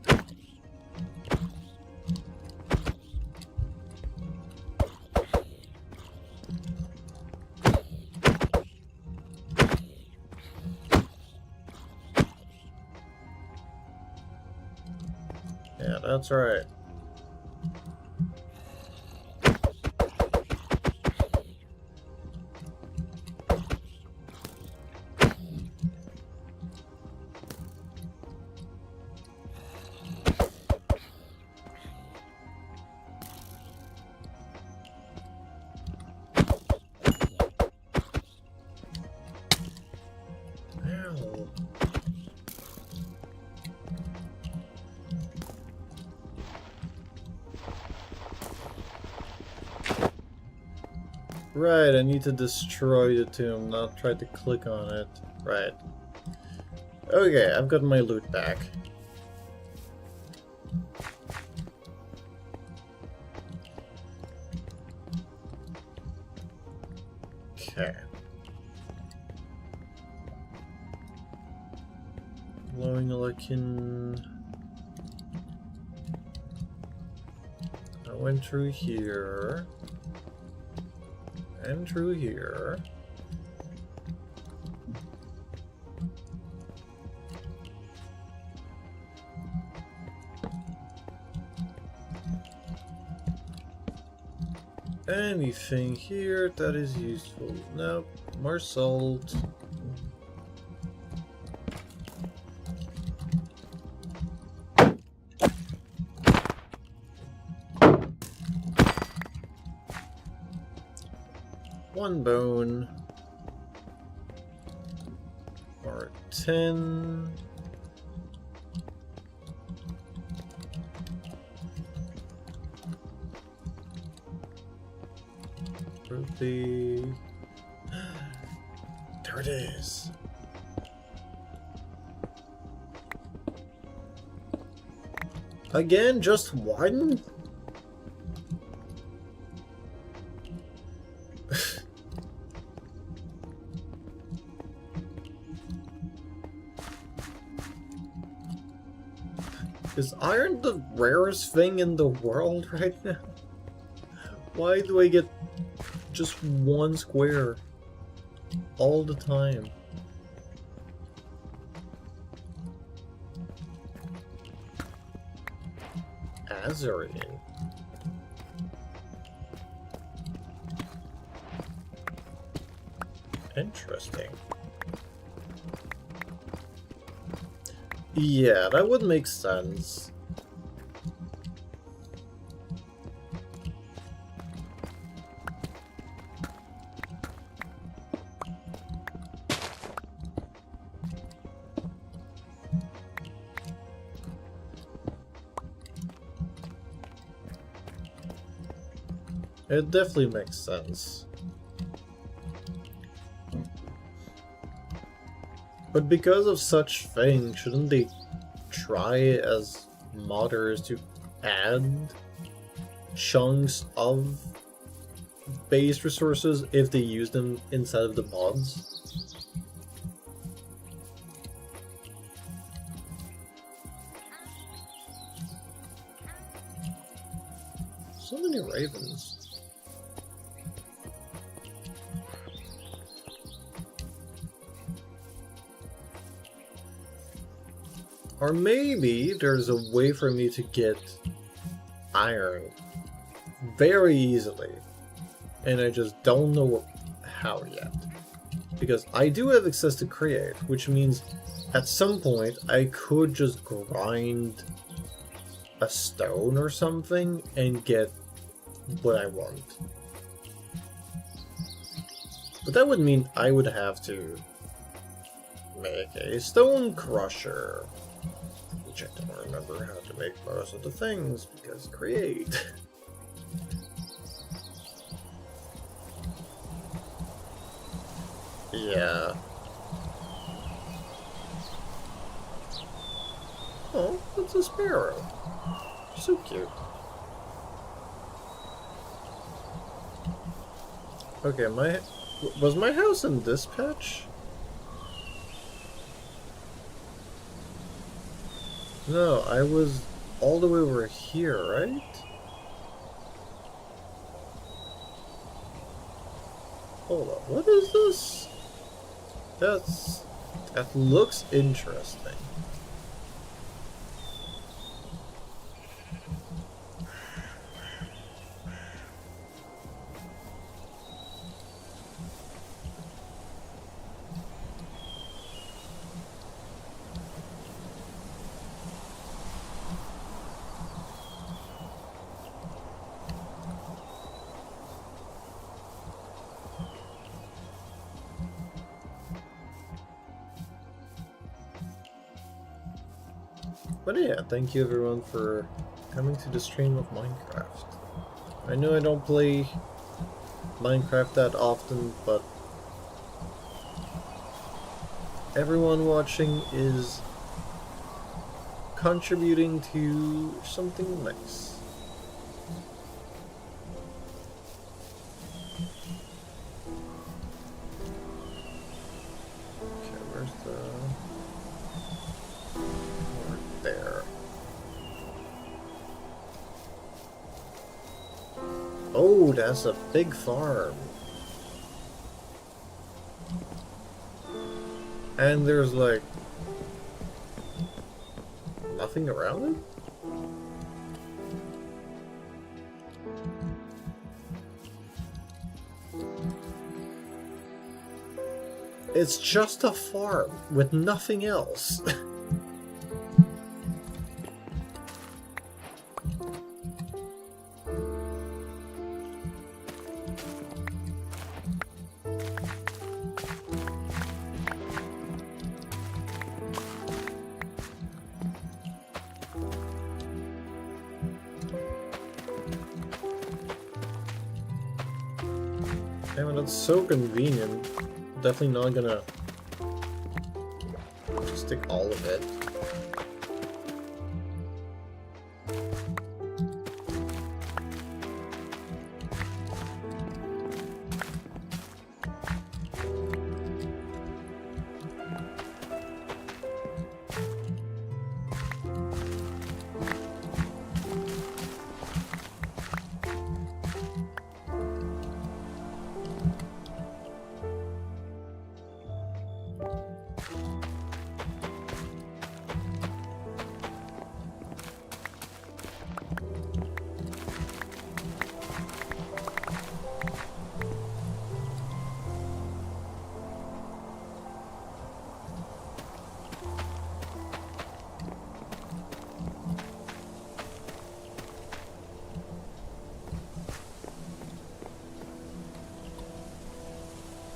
Yeah, that's right. Ow. Right, I need to destroy the tomb, not try to click on it. Right. Okay, I've got my loot back. Okay. Glowing lichen. I went through here. And through here. Anything here that is useful? Nope. More salt. One bone. Or 10. Ruby. There it is. Again, just one? Is iron the rarest thing in the world right now? Why do I get just one square all the time? Azurian. Interesting. Yeah, that would make sense. It definitely makes sense. But because of such things, shouldn't they try as modders to add chunks of base resources if they use them inside of the mods? So many ravens. Or maybe there's a way for me to get iron very easily, and I just don't know how yet. Because I do have access to create, which means at some point I could just grind a stone or something and get what I want. But that would mean I would have to make a stone crusher. Which I don't remember how to make most of the things, because create. Yeah. Oh, it's a sparrow. So cute. Okay, was my house in this patch? No, I was all the way over here, right? Hold on, what is this? That looks interesting. But yeah, thank you everyone for coming to the stream of Minecraft. I know I don't play Minecraft that often, but everyone watching is contributing to something nice. Oh, that's a big farm. And there's like nothing around it? It's just a farm with nothing else. Damn it, that's so convenient. Definitely not gonna stick all of it.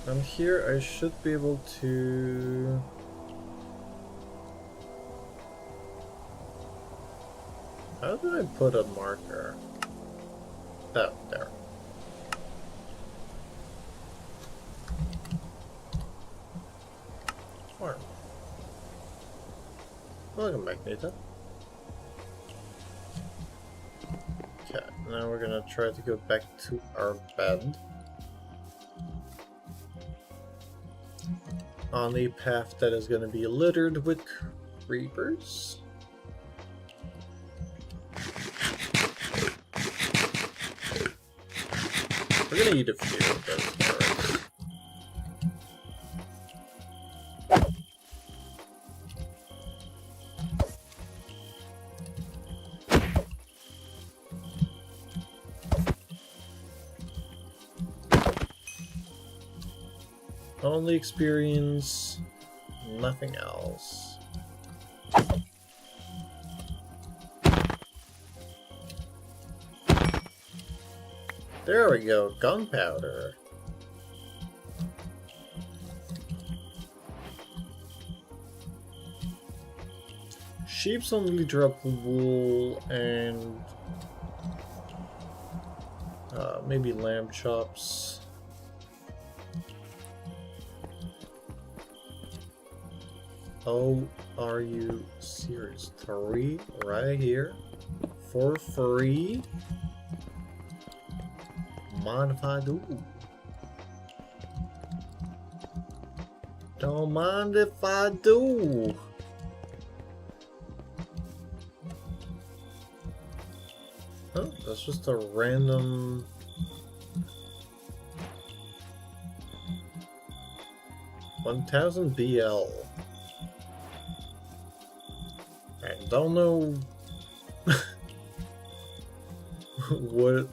And here I should be able to... How did I put a marker? Oh, there. Farm. Welcome back, Nathan. Okay, now we're gonna try to go back to our bed. On a path that is going to be littered with creepers. We're going to eat a few of those carrots. Only experience, nothing else. There we go, gunpowder. Sheeps only drop wool and maybe lamb chops. Oh, are you serious? 3 right here for free? Mind if I do? Don't mind if I do. Oh, that's just a random... 1000 BL. I don't know what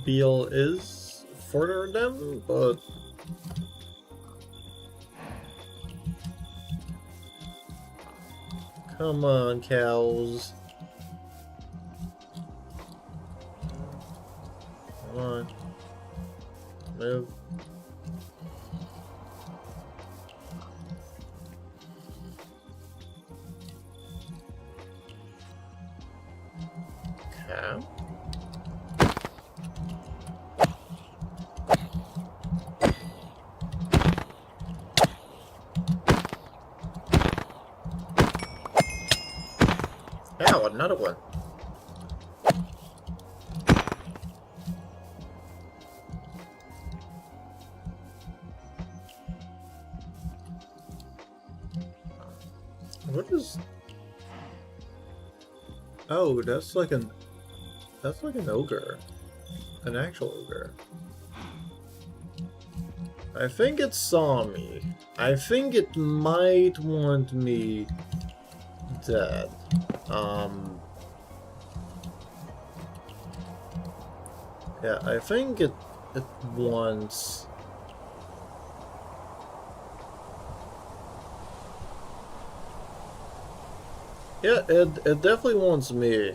BL is for them, but come on, cows. Come on. Move. Okay. Ow, another one. What is... Oh, that's like an ogre. An actual ogre. I think it saw me. I think it might want me dead. Yeah, I think it wants... Yeah, it definitely wants me.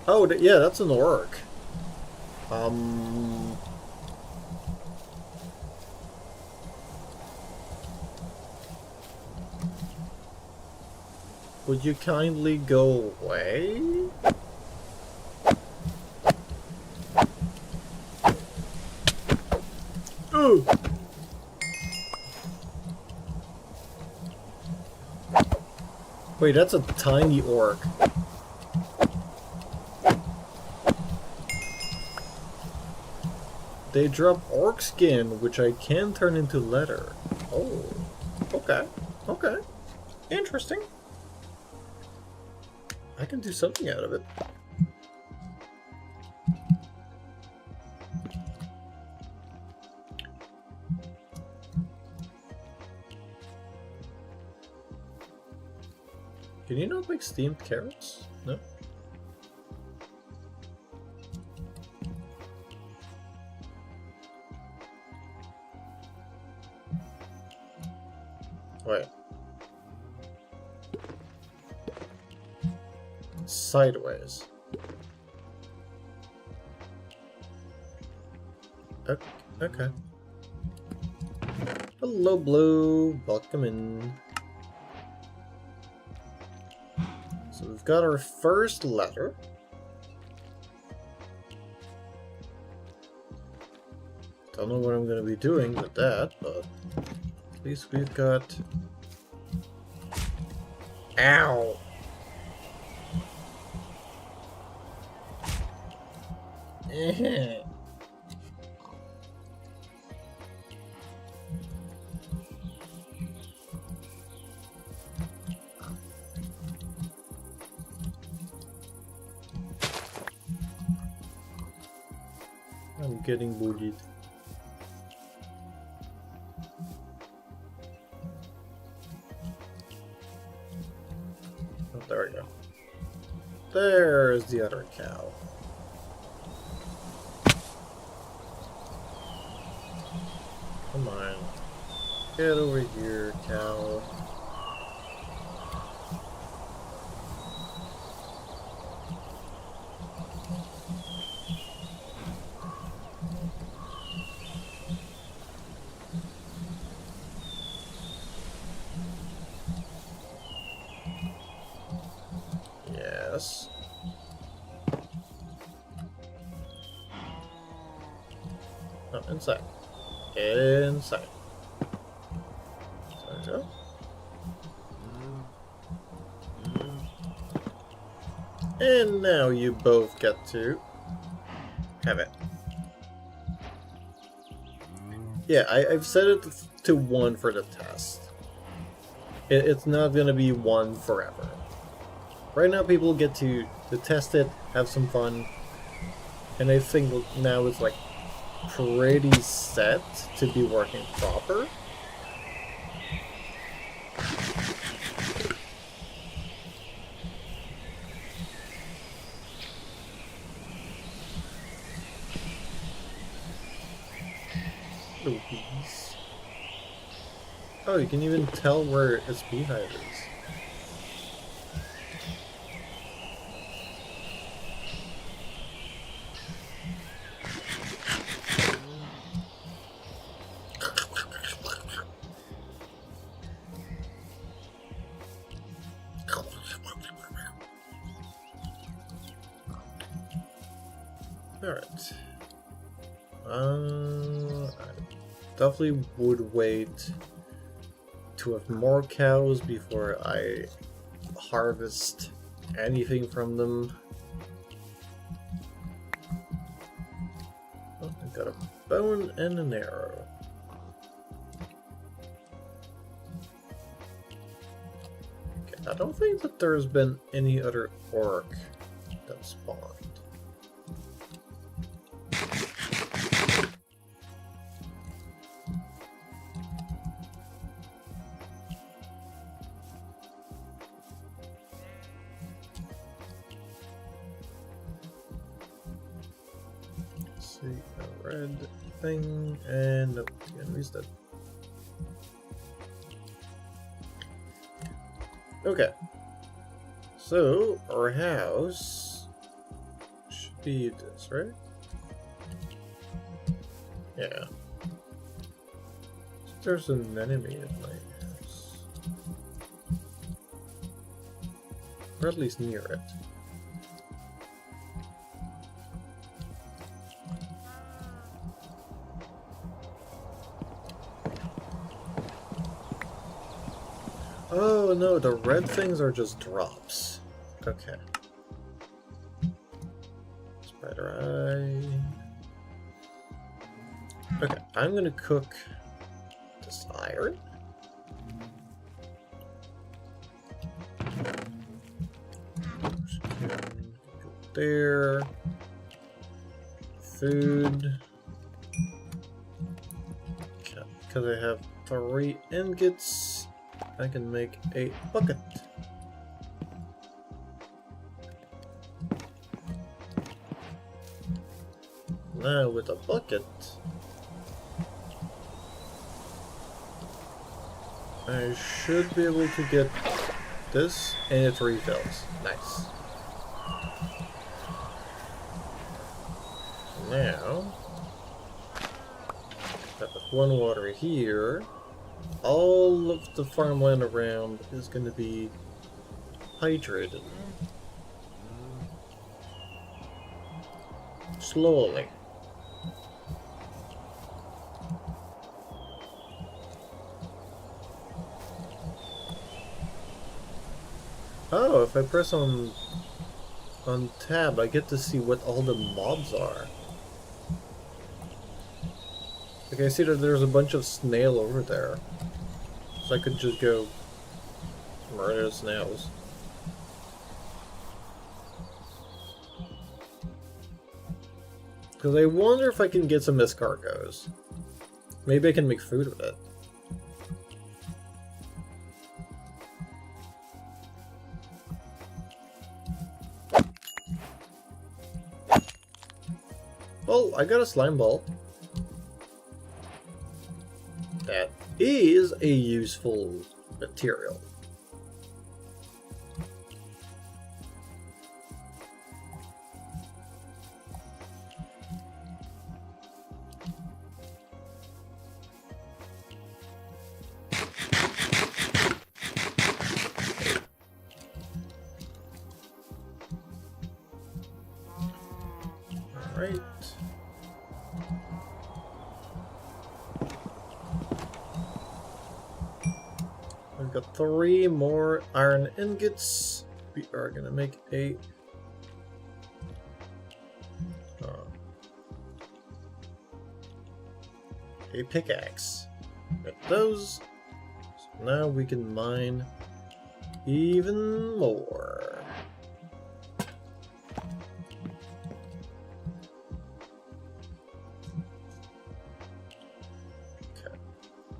Oh, yeah, that's an orc. Would you kindly go away? Ooh! Wait, that's a tiny orc. They drop orc skin, which I can turn into leather. Oh, okay, okay. Interesting. I can do something out of it. Can you not make steamed carrots? No? Wait. Sideways. Okay. Hello, Blue. Welcome in. So we've got our first letter. Don't know what I'm going to be doing with that, but at least we've got... Ow! I'm getting bullied. Oh, there we go. There's the other cow. Come on. Get over here, cow. Yes. Oh, inside. Inside. There we go. And now you both get to have it. Yeah, I've set it to 1 for the test. It's not gonna be 1 forever. Right now people get to test it, have some fun, and I think now it's like pretty set to be working proper. Bees. Oh, you can even tell where its beehive is. Alright. I definitely would wait to have more cows before I harvest anything from them. Oh, I got a bone and an arrow. I don't think that there's been any other orc that spawned. Let's see, a red thing, and nope, the enemy's dead. Okay, so our house should be this, right? Yeah. So there's an enemy at my house, or at least near it. Oh no, the red things are just drops. Okay. Spider eye. Okay, I'm gonna cook this iron. Go there. Food. Okay, because I have 3 ingots. I can make a bucket. Now with a bucket, I should be able to get this and it refills. Nice. Now, I put 1 water here. All of the farmland around is going to be hydrated. Slowly. Oh, if I press on tab, I get to see what all the mobs are. Okay, I see that there's a bunch of snail over there. So I could just go murder snails. Because I wonder if I can get some escargots. Maybe I can make food with it. Well, I got a slime ball. That is a useful material. All right. We've got 3 more iron ingots. We are gonna make a pickaxe. With those, so now we can mine even more. Okay.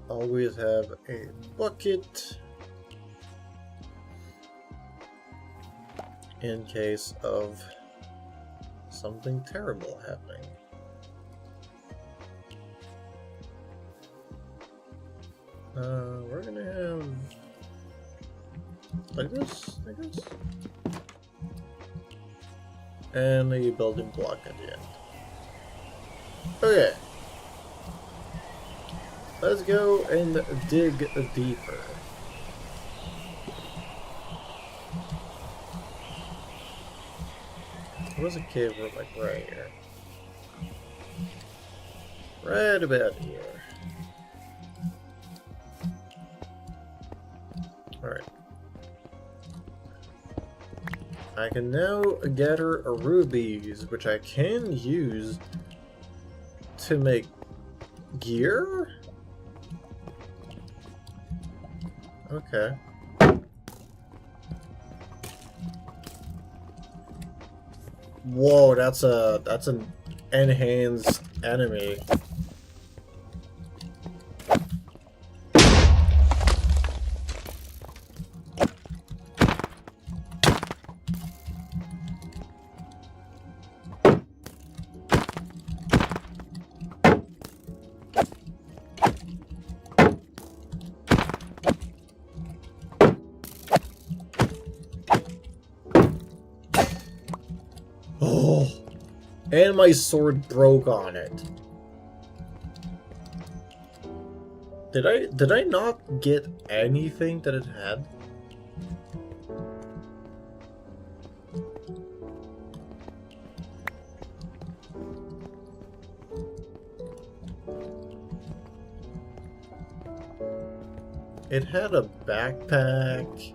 Always have a bucket in case of something terrible happening. We're gonna have like this, I guess, and a building block at the end. Okay, let's go and dig deeper. Where's a cave room? Like right here. Right about here. Alright. I can now gather rubies, which I can use to make gear? Okay. Whoa, that's an enhanced enemy. Oh, and my sword broke on it. Did I not get anything that it had? It had a backpack.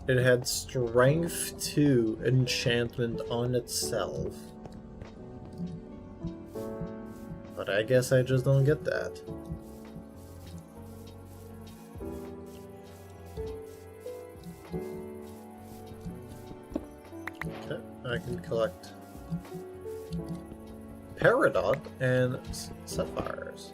It had strength 2 enchantment on itself. But I guess I just don't get that. Okay, I can collect Peridot and sapphires.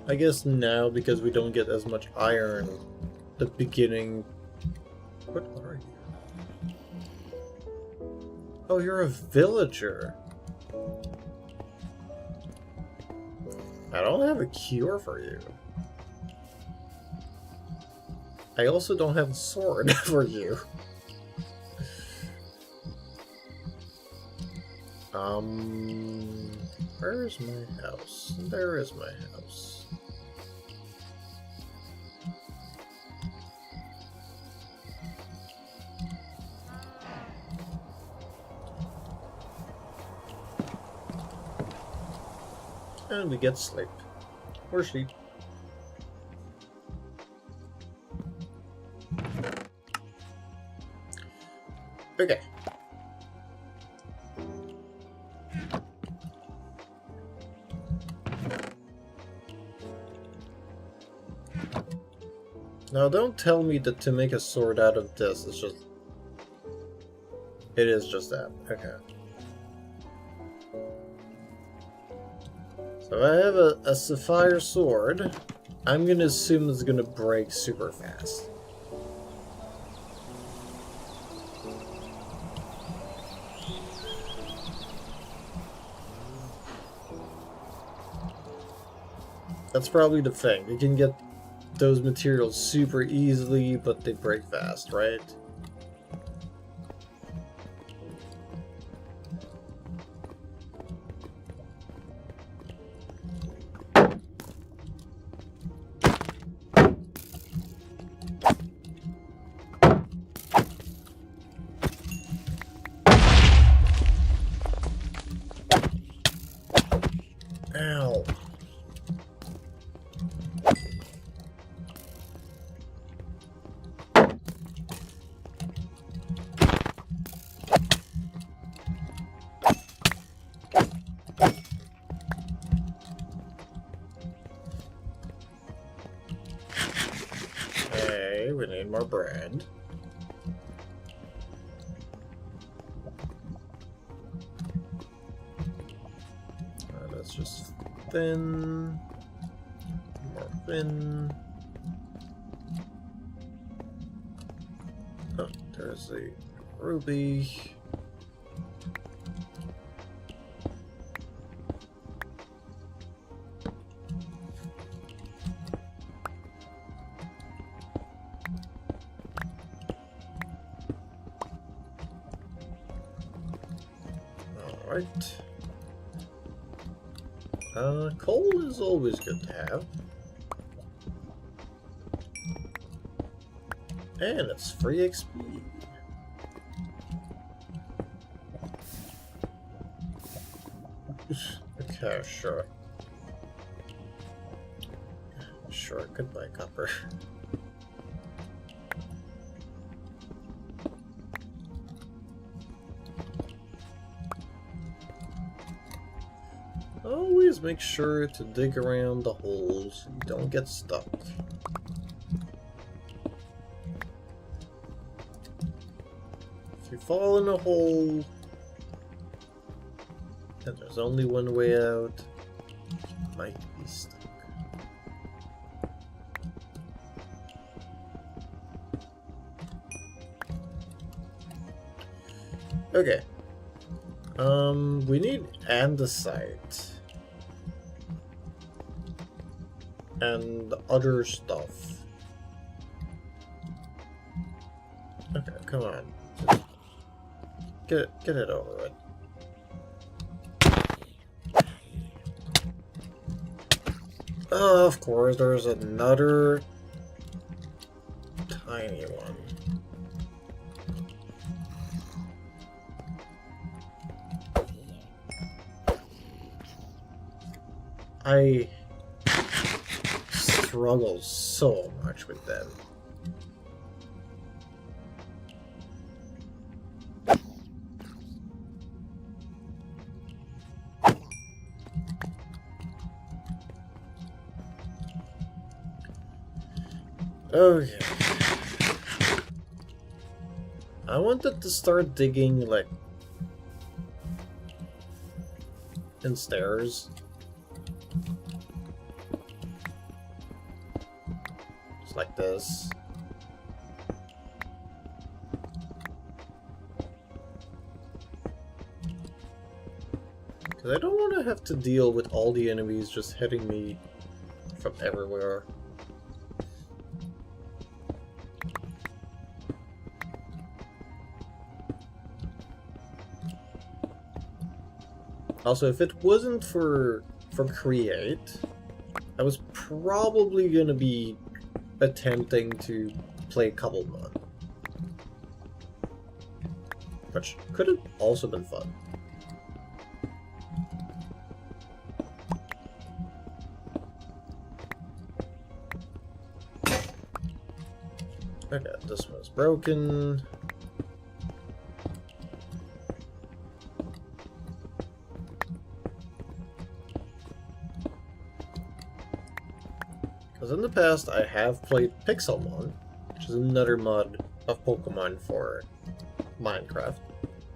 I guess now, because we don't get as much iron, the beginning... What are you? Oh, you're a villager. I don't have a cure for you. I also don't have a sword for you. Where's my house? There is my house. And we get sleep. Or sheep. Okay. Now don't tell me that to make a sword out of this is just... It is just that. Okay. So I have a sapphire sword. I'm gonna assume it's gonna break super fast. That's probably the thing. You can get those materials super easily, but they break fast, right? Ow. Okay, we need more bread. Let's just thin, more thin. Oh, there's a ruby. All right. Coal is always good to have. And it's free XP. Okay, sure. Sure, goodbye, copper. Always make sure to dig around the holes so you don't get stuck. If you fall in a hole and there's only one way out, you might be stuck. Okay. We need andesite. And other stuff. Okay, come on. Just get it over with. Oh, of course, there's another tiny one. I struggle so much with them. Okay. I wanted to start digging, like, in stairs. Just like this. Because I don't want to have to deal with all the enemies just hitting me from everywhere. Also, if it wasn't for Create, I was probably gonna be attempting to play Cobblemon, which could have also been fun. Okay, this one's broken. Because in the past, I have played Pixelmon, which is another mod of Pokemon for Minecraft.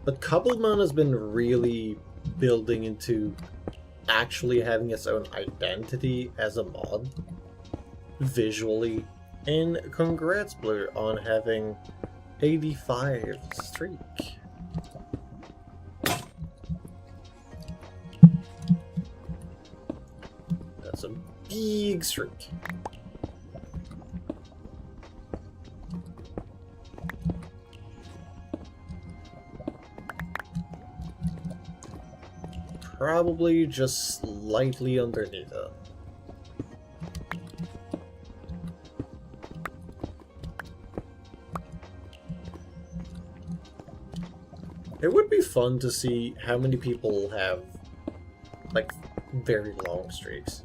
But Cobblemon has been really building into actually having its own identity as a mod, visually. And congrats, Blue, on having 85 streak. That's a big streak. Probably just slightly underneath it. It would be fun to see how many people have, like, very long streaks.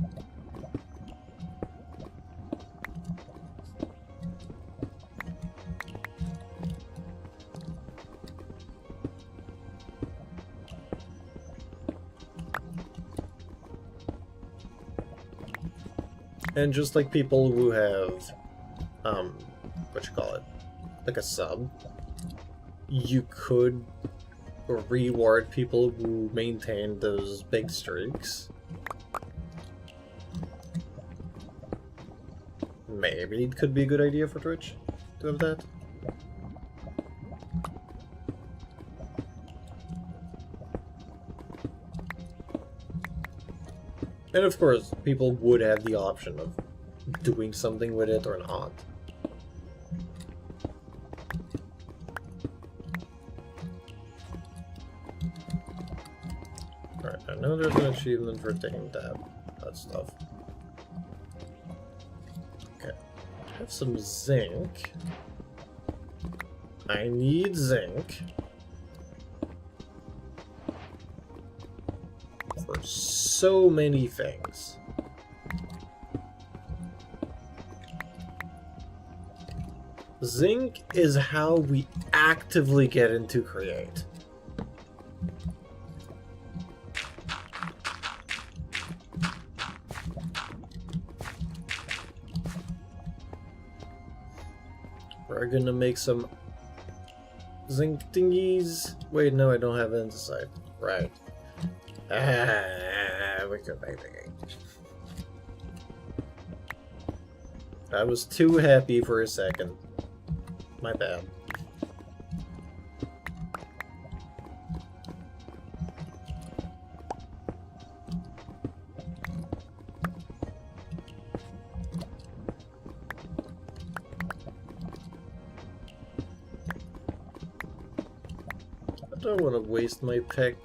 And just like people who have, what you call it, like a sub, you could reward people who maintain those big streaks. Maybe it could be a good idea for Twitch to have that. And of course, people would have the option of doing something with it or not. Alright, I know there's an achievement for taking that stuff. Okay, I have some zinc. I need zinc. For so many things. Zinc is how we actively get into Create. are gonna make some zinc thingies. Wait, no, I don't have andesite. Right. We could make the game. I was too happy for a second. My bad. I don't want to waste my pick.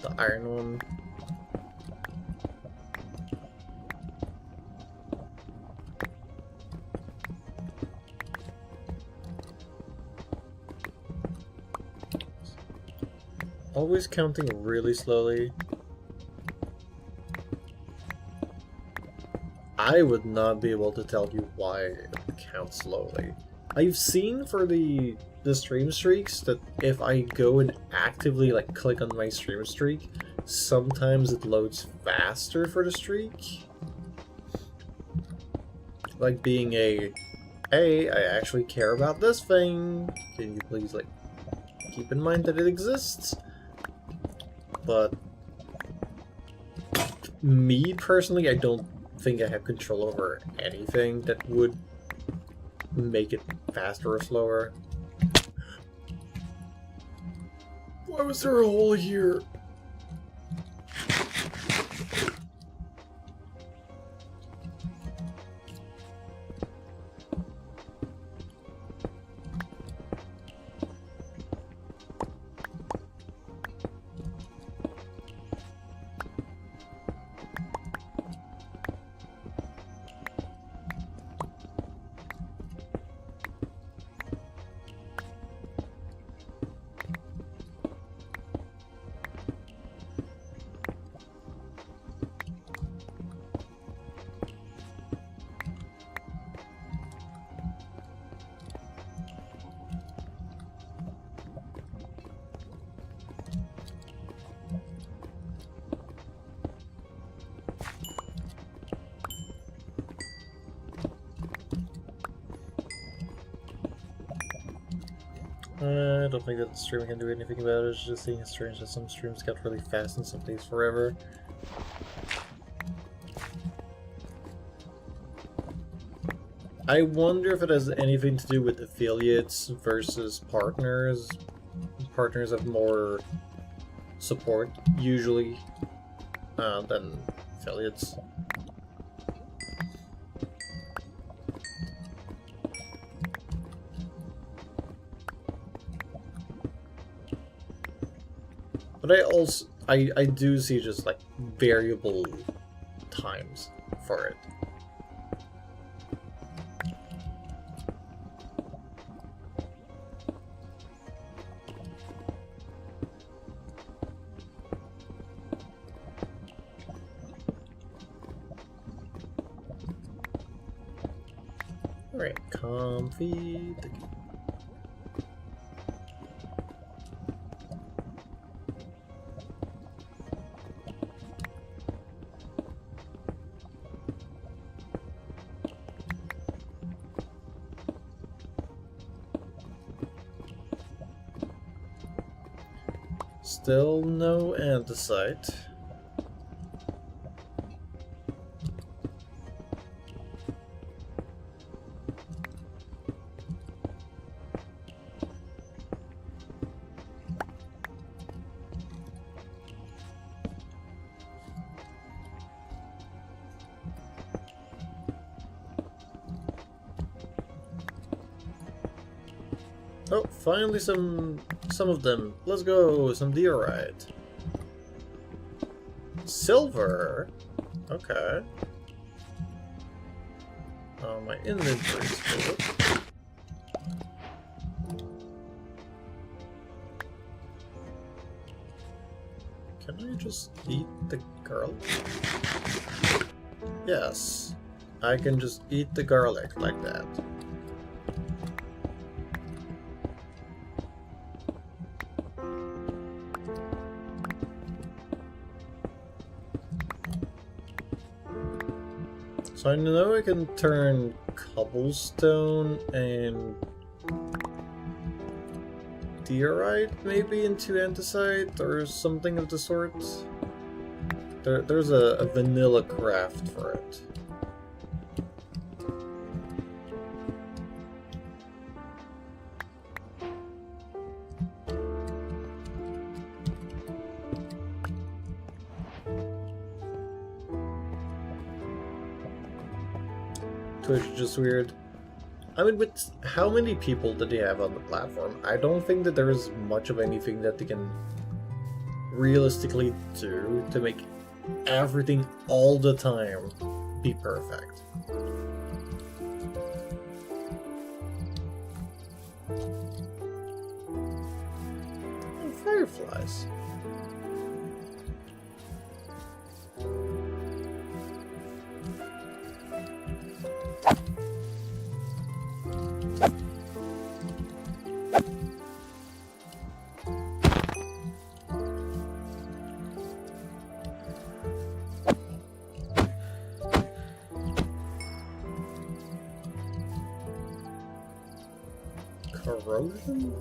The iron one. Always counting really slowly. I would not be able to tell you why it counts slowly. I've seen for the stream streaks that if I go and actively like click on my stream streak, sometimes it loads faster for the streak. Like being a, hey, I actually care about this thing. Can you please like keep in mind that it exists? But me personally, I don't think I have control over anything that would make it faster or slower. Why was there a hole here? I don't think that the stream can do anything about it. It's just seeing it's strange that some streams got really fast and some takes forever. I wonder if it has anything to do with affiliates versus partners. Partners have more support, usually, than affiliates. But I do see just like variable times for it. Alright, comfy. Still no andesite. Oh, finally some of them. Let's go, some diorite. Silver? Okay. Oh, my inventory's full. Can I just eat the garlic? Yes. I can just eat the garlic like that. So I know I can turn cobblestone and diorite maybe into andesite or something of the sort. There's a vanilla craft for it. Twitch is just weird. I mean, with how many people did they have on the platform? I don't think that there is much of anything that they can realistically do to make everything all the time be perfect. And fireflies. Corrosion?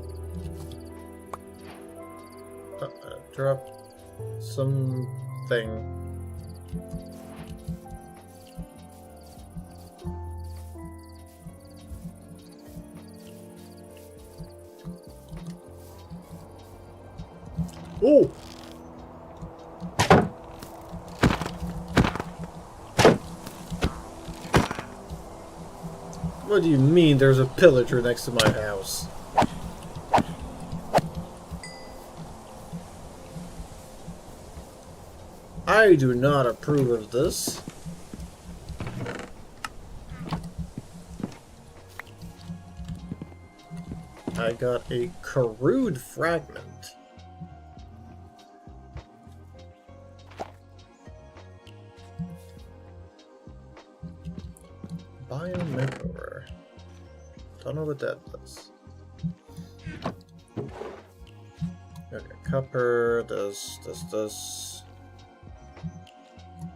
Drop something. Oh! What do you mean there's a pillager next to my house? I do not approve of this. I got a crude fragment. Biome makeover. Don't know what that does. Okay, copper, this.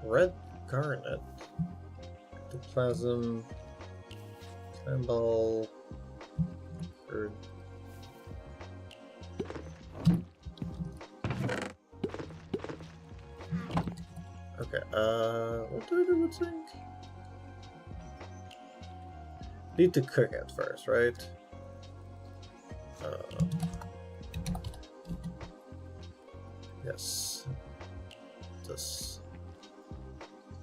Red garnet. Ectoplasm. Sandball. Bird. Okay, what do I do with zinc? Need to cook it first, right? Yes. This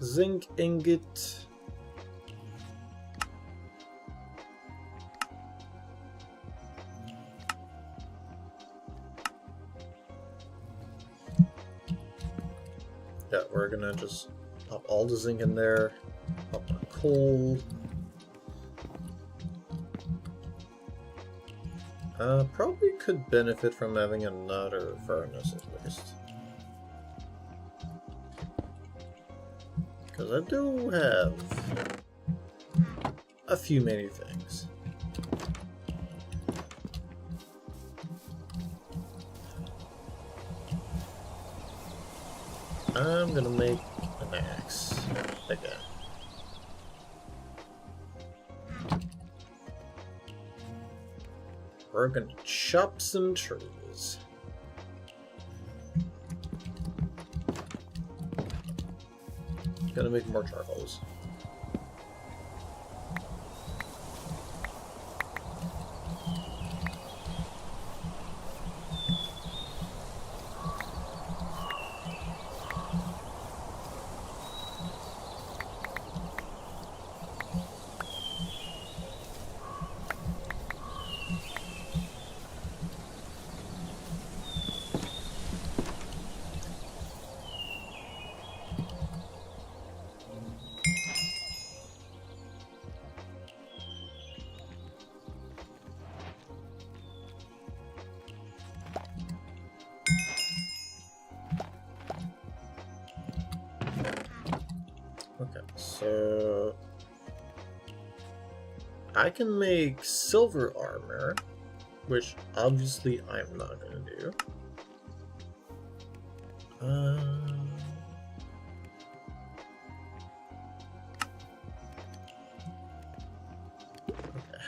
zinc ingot. Yeah, we're gonna just pop all the zinc in there. Pop our coal. Probably could benefit from having another furnace at least. Because I do have a few many things. I'm gonna make an axe again. We're gonna chop some trees. Gonna make more charcoals. Okay, so I can make silver armor, which obviously I'm not gonna do.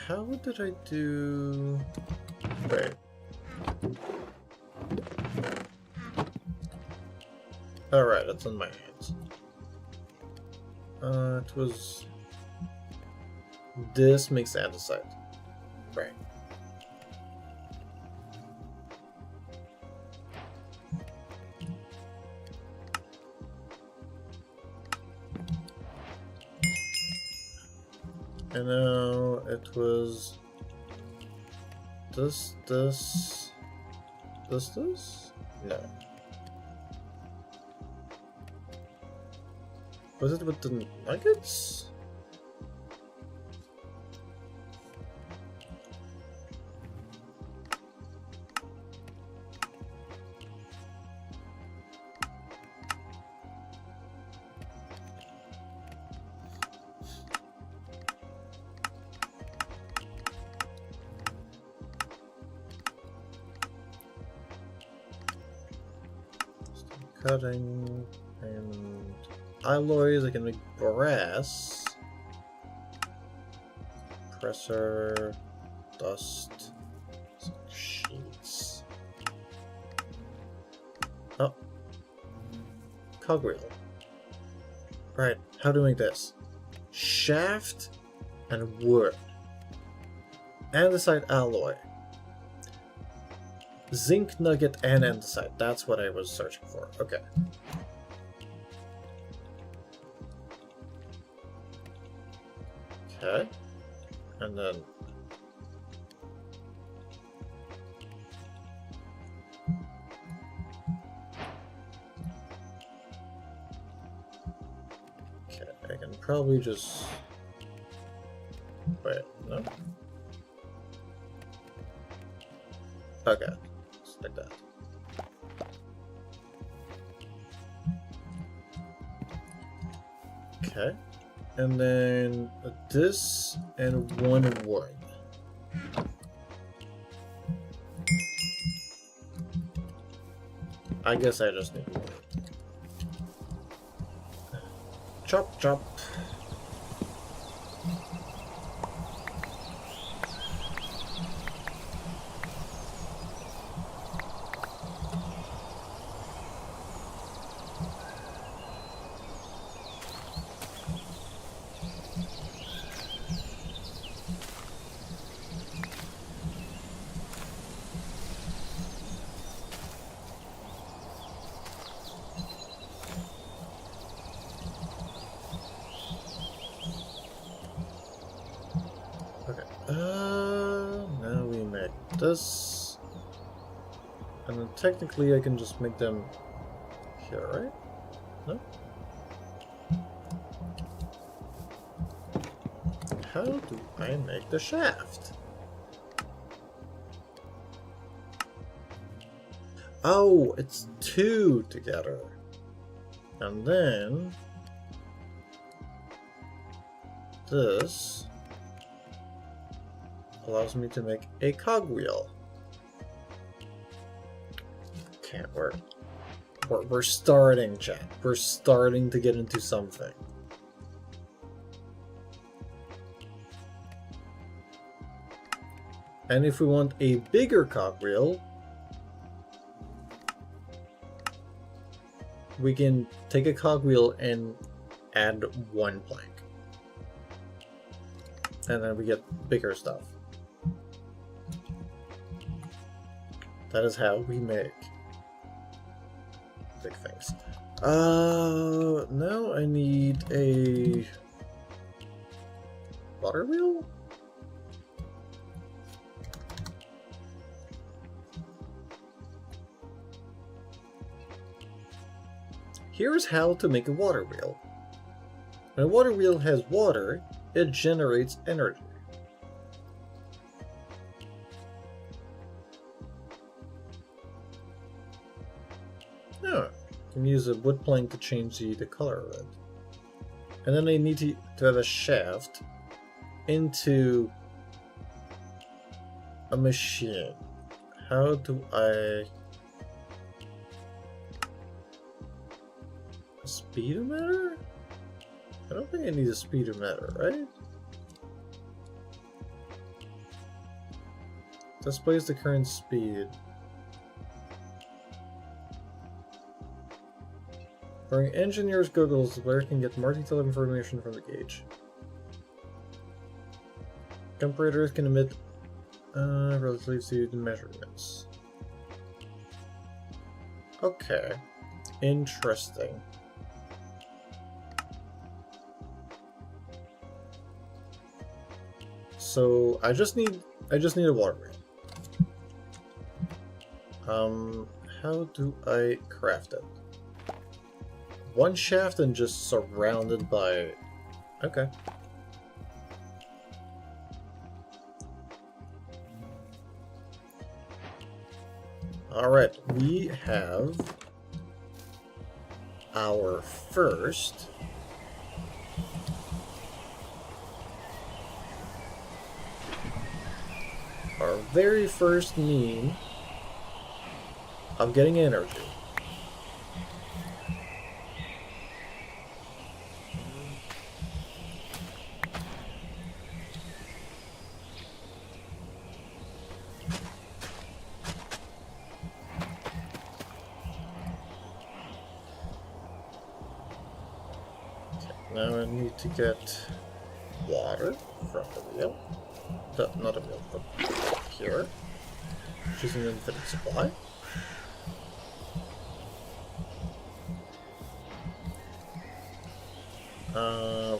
How did I do... Wait. Alright, it's in my hands. It was... This makes andesite. Right. And now it was... This? No. Was it with the nuggets? Cutting and alloys. I can make brass, compressor, dust, sheets. Oh, cogwheel. Right, how do I make this? Shaft and wood. Andesite alloy. Zinc nugget and andesite. That's what I was searching for. Okay. Okay. And then... Okay, I can probably just... Wait, no? Okay. Like that. Okay. And then this and one wood. I guess I just need wood. Chop chop. Now we make this. And then technically I can just make them here, right? No? How do I make the shaft? Oh, it's two together. And then this allows me to make a cogwheel. Can't work. We're starting, chat. We're starting to get into something. And if we want a bigger cogwheel, we can take a cogwheel and add one plank. And then we get bigger stuff. That is how we make big things. Now I need a water wheel? Here's how to make a water wheel. When a water wheel has water, it generates energy. Oh, you can use a wood plank to change the color of it. And then I need to have a shaft into a machine. How do I... A speedometer? I don't think I need a speedometer, right? Displays the current speed. Wearing engineer's goggles, the player can get more detailed information from the gauge. Comparators can emit relative to the measurements. Okay. Interesting. So I just need a water wheel. How do I craft it? One shaft and just surrounded by... Okay. Alright, we have our first very first mean of getting energy. Now I need to get water from the wheel. Not a wheel, but here. Which is an infinite supply.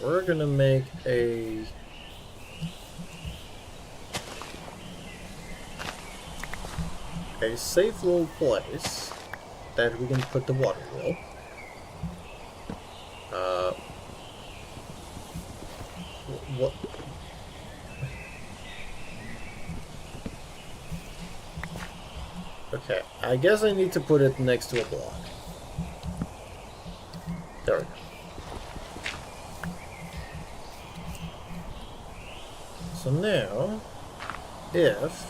We're gonna make a safe little place that we can put the water wheel. What? Okay, I guess I need to put it next to a block. There we go. So now, if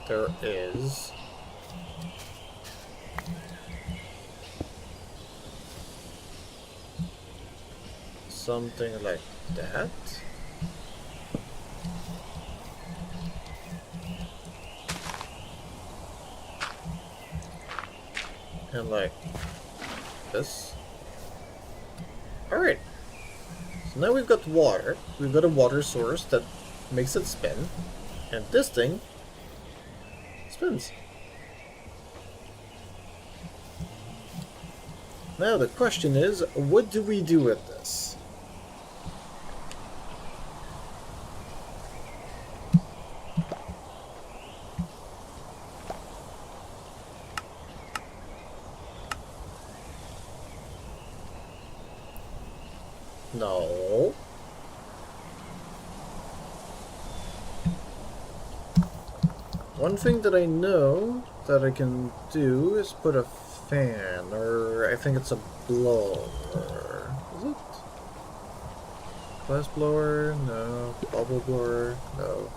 there is something like that, and like this. Alright, so now we've got water. We've got a water source that makes it spin, and this thing spins. Now the question is, what do we do with this? No. One thing that I know that I can do is put a fan, or I think it's a blower. Is it? Glass blower? No. Bubble blower? No.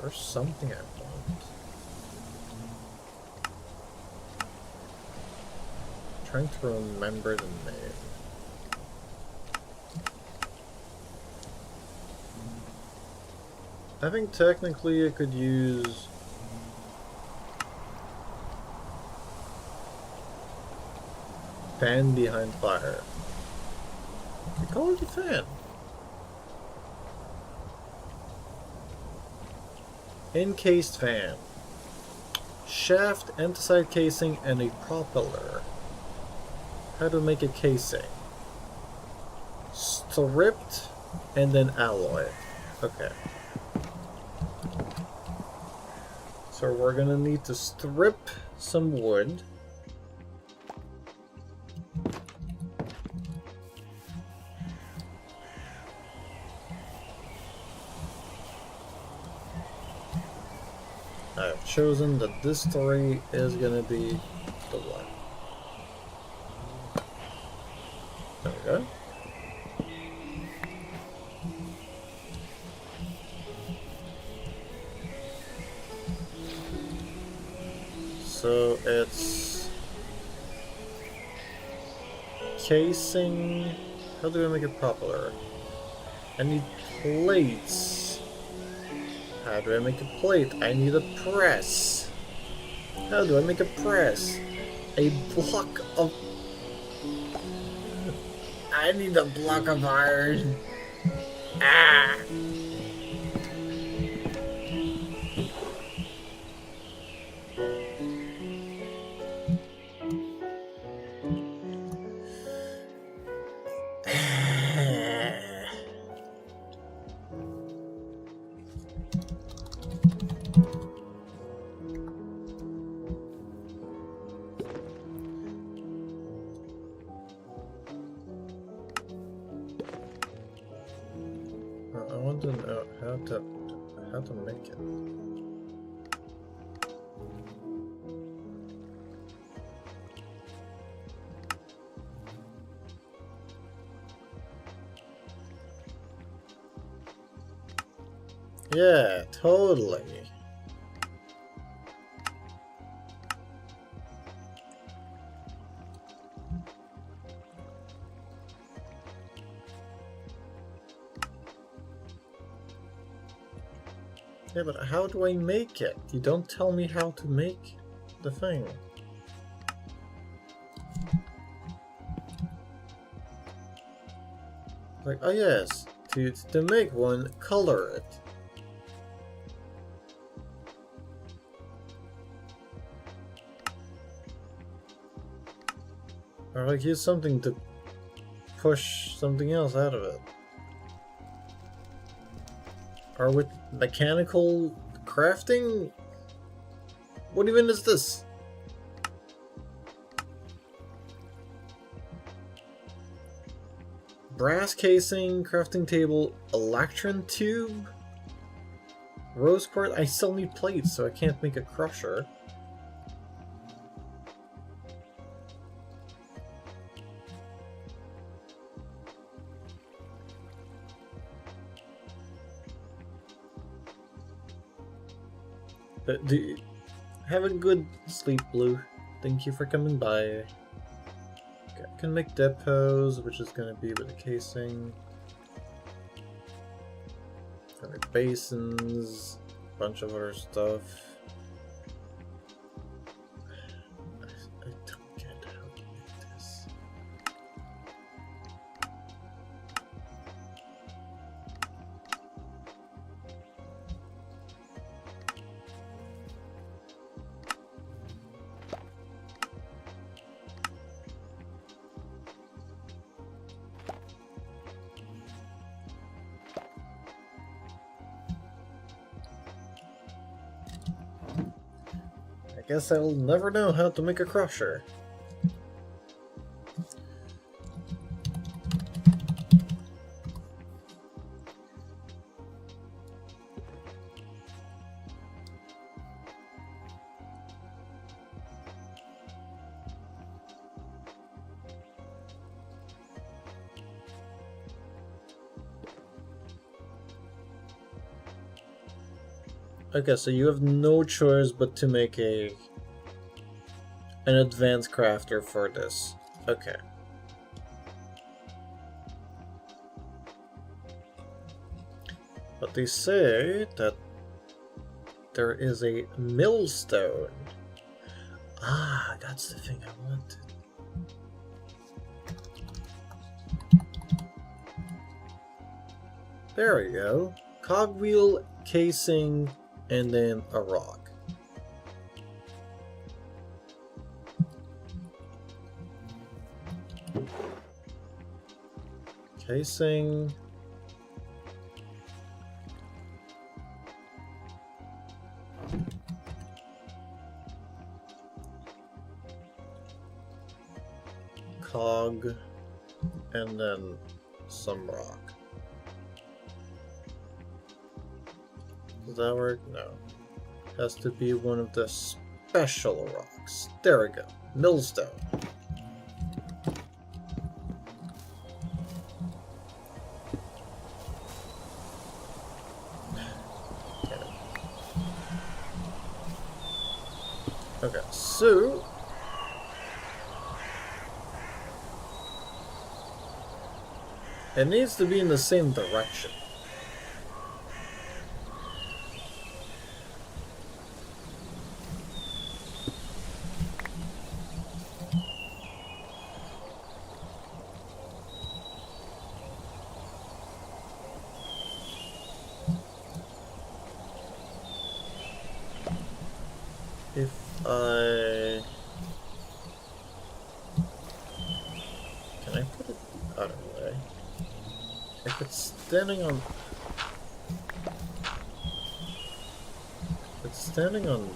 There's something I want. I'm trying to remember the name. I think technically I could use fan behind fire. We call it a fan. Encased fan. Shaft, anthracite casing, and a propeller. How to make a casing? Stripped and then alloy. Okay. So we're gonna need to strip some wood. I've chosen that this story is gonna be the one. So it's casing. How do I make it popular? I need plates. How do I make a plate? I need a press. How do I make a press? A block of... I need a block of iron. Ah! I want to know how to make it. Yeah, totally. Yeah, but how do I make it? You don't tell me how to make the thing. Like, oh yes, to make one, color it. Or like use something to push something else out of it. Or with mechanical crafting? What even is this? Brass casing, crafting table, electron tube, rose quartz. I still need plates, so I can't make a crusher. Have a good sleep, Blue. Thank you for coming by. Okay, I can make depots, which is going to be with the casing. Other basins, a bunch of other stuff. I don't get how to make this. I guess I'll never know how to make a crusher. Okay, so you have no choice but to make an advanced crafter for this. Okay. But they say that there is a millstone. Ah, that's the thing I wanted. There we go. Cogwheel, casing, and then a rock. Casing. Cog. And then some rock. Does that work? No. Has to be one of the special rocks. There we go. Millstone. Okay, so it needs to be in the same direction. If can I put it the other way? If it's standing on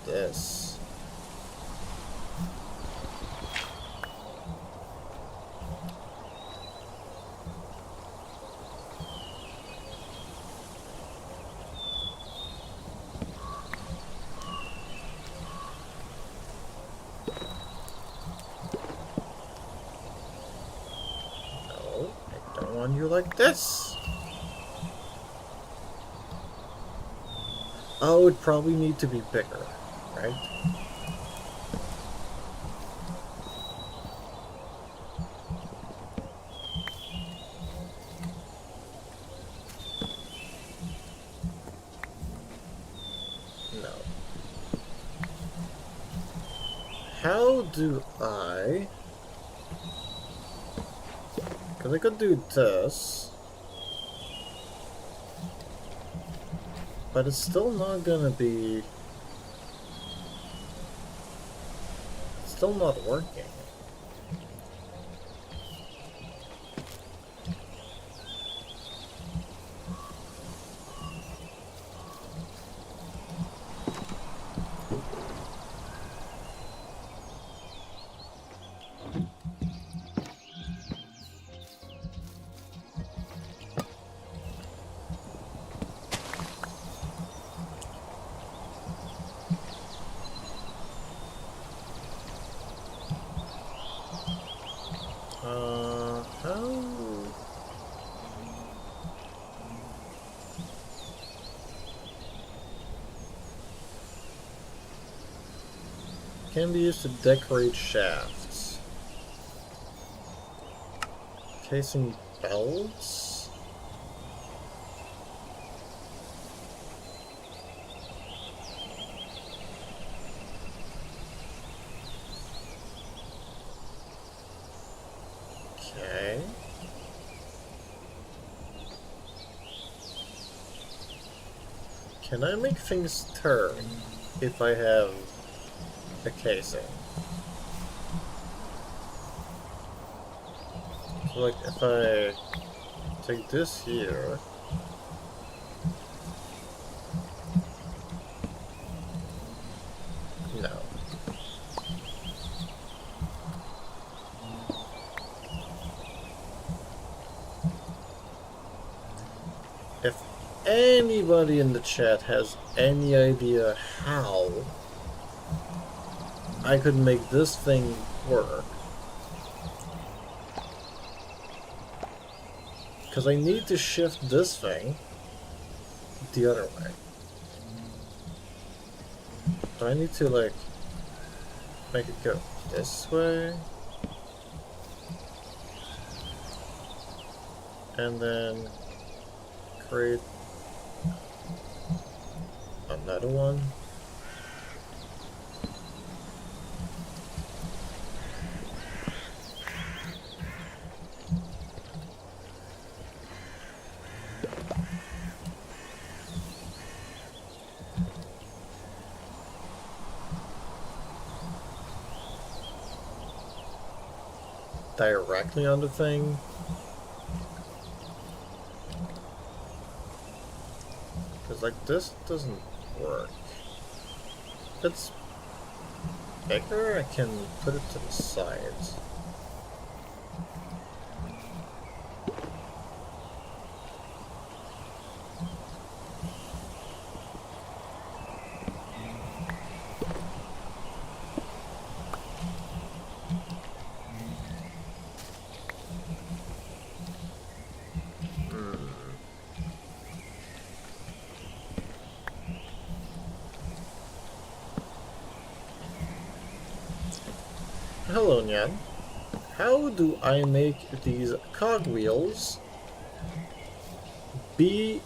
this. No, I don't want you like this. Oh, it probably need to be bigger, right? No. How do I... Because I could do this. But it's still not gonna be... It's still not working. How... Can be used to decorate shafts. Casing belts? Okay. Can I make things turn if I have a casing? So like if I take this here, no. If anybody in the chat has any idea how I could make this thing work, because I need to shift this thing the other way. Do I need to like make it go this way? And then create another one? Directly on the thing? Because like this doesn't work. If it's bigger, I can put it to the sides. Hello, Nyan. How do I make these cogwheels be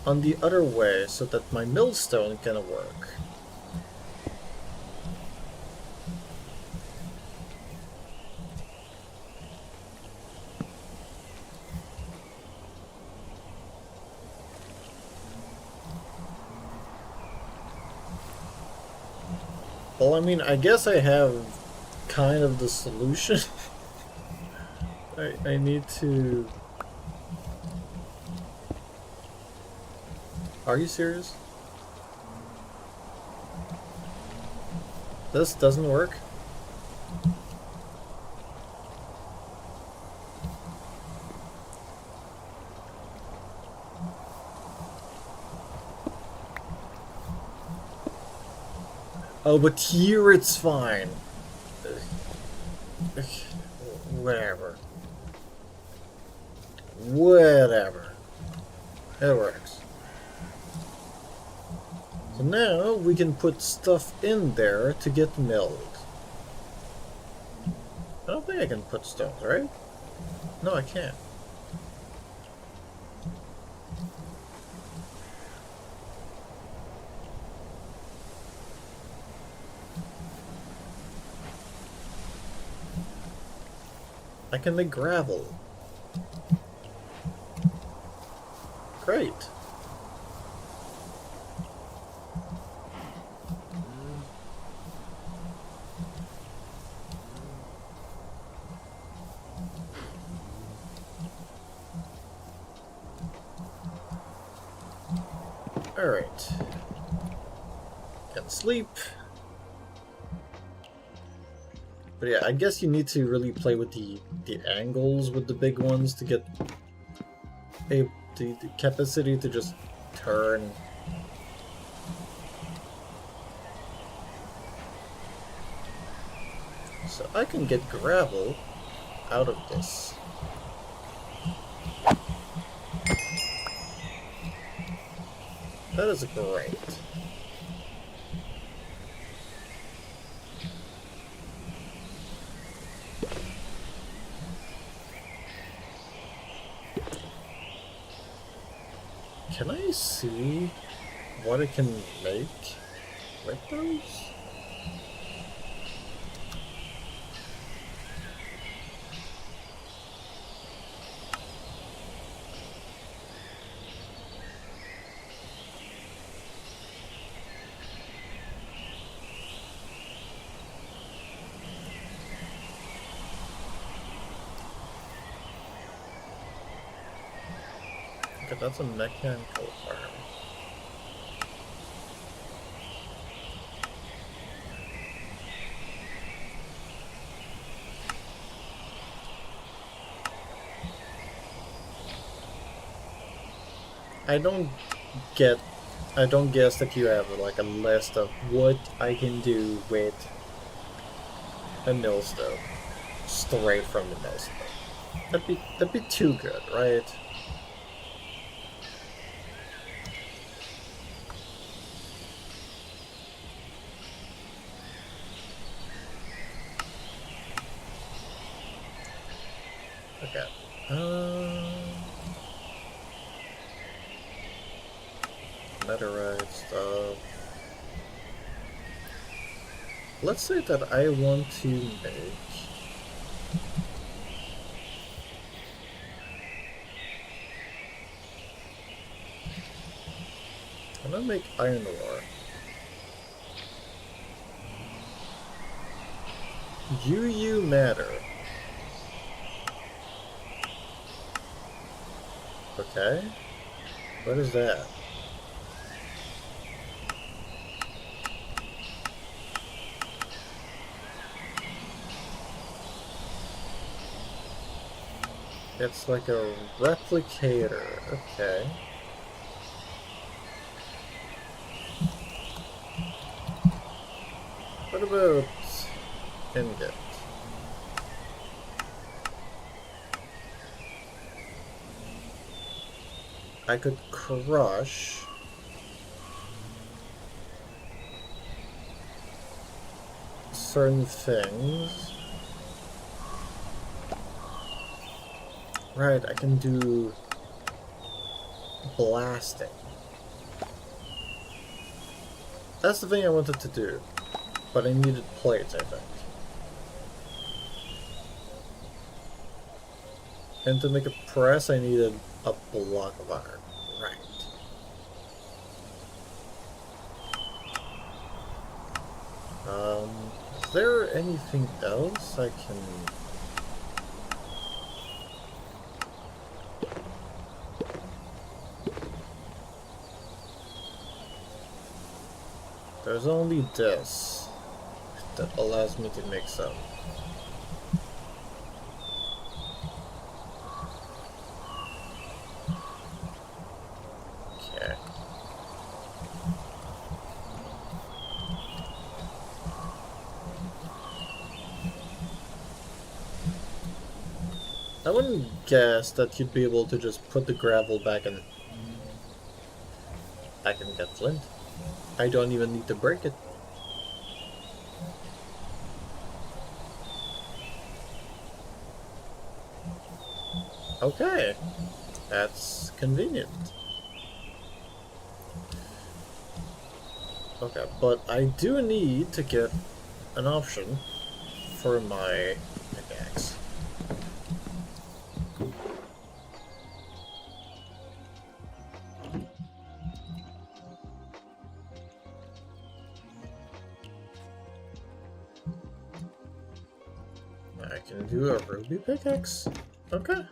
on the other way so that my millstone can work? Well, I mean, I guess I have kind of the solution. I need to... Are you serious? This doesn't work? Oh, but here it's fine. Whatever. Whatever. It works. So now we can put stuff in there to get milled. I don't think I can put stones, right? No, I can't. I can make gravel. Great. Alright. Can sleep. But yeah, I guess you need to really play with the angles with the big ones to get the capacity to just turn. So I can get gravel out of this. That is great. Can I see what I can make with those? Okay, that's a mechanical arm. I don't guess that you have like a list of what I can do with a millstone straight from the millstone. That'd be too good, right? Okay. Netherite stuff. Let's say that I want to make I'm gonna make iron ore. You matter. Okay. What is that? It's like a replicator. Okay. What about ingot? I could crush certain things. Right, I can do blasting. That's the thing I wanted to do, but I needed plates, I think. And to make a press, I needed a block of iron. Right. Is there anything else I can... There's only this that allows me to make some. Okay. I wouldn't guess that you'd be able to just put the gravel back in. I can get flint. I don't even need to break it. Okay, that's convenient. Okay, but I do need to get an option for my pickaxe. I can do a ruby pickaxe. Okay.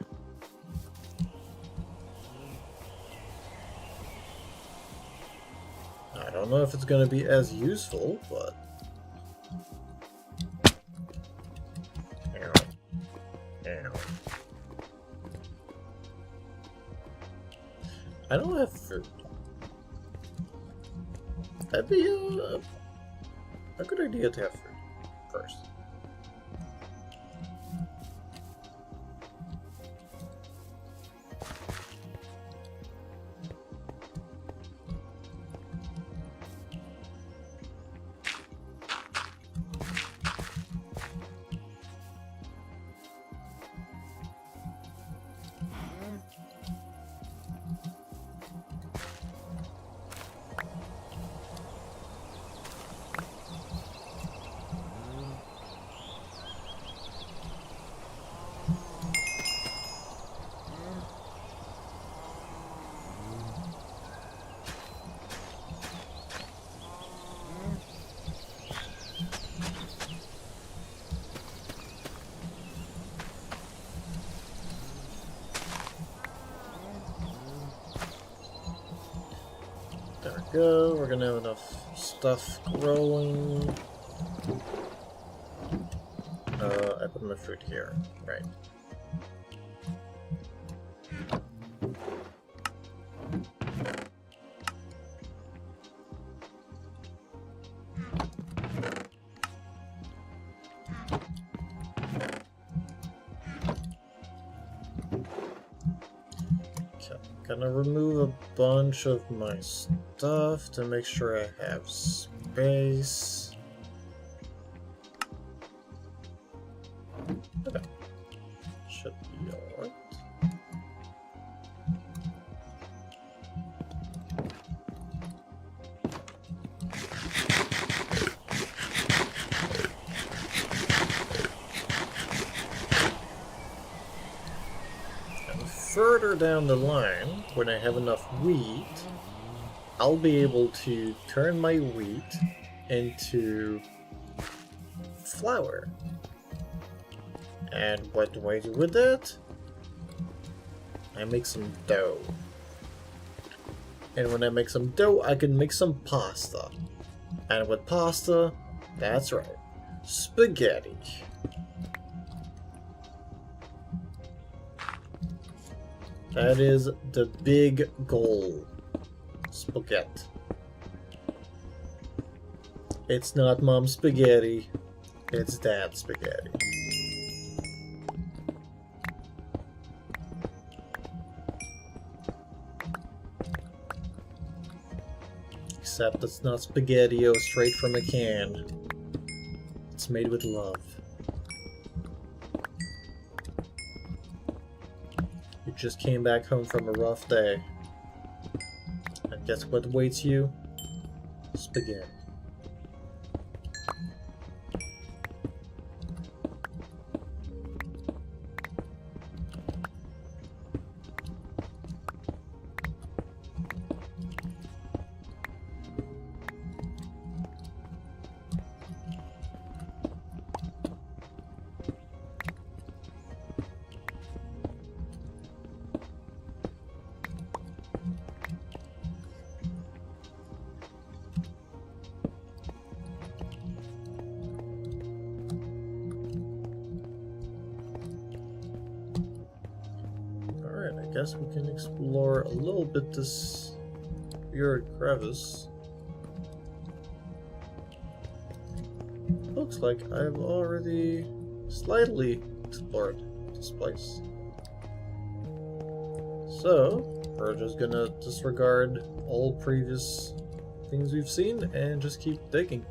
I don't know if it's going to be as useful, but... Ow. Ow. I don't have food. That'd be a good idea to have food first. There we go, we're gonna have enough stuff growing. I put my fruit here, right. Gonna remove a bunch of my stuff to make sure I have space. Okay. Should be alright. Further down the line, when I have enough wheat, I'll be able to turn my wheat into flour. And what do I do with that? I make some dough. And when I make some dough, I can make some pasta. And with pasta, that's right, spaghetti. That is the big goal. Spaghetti. It's not mom's spaghetti, it's dad's spaghetti. Except it's not spaghetti-o straight from a can. It's made with love. just came back home from a rough day. And guess what awaits you? Spaghetti. I guess we can explore a little bit this weird crevice. Looks like I've already slightly explored this place. So, we're just gonna disregard all previous things we've seen and just keep digging.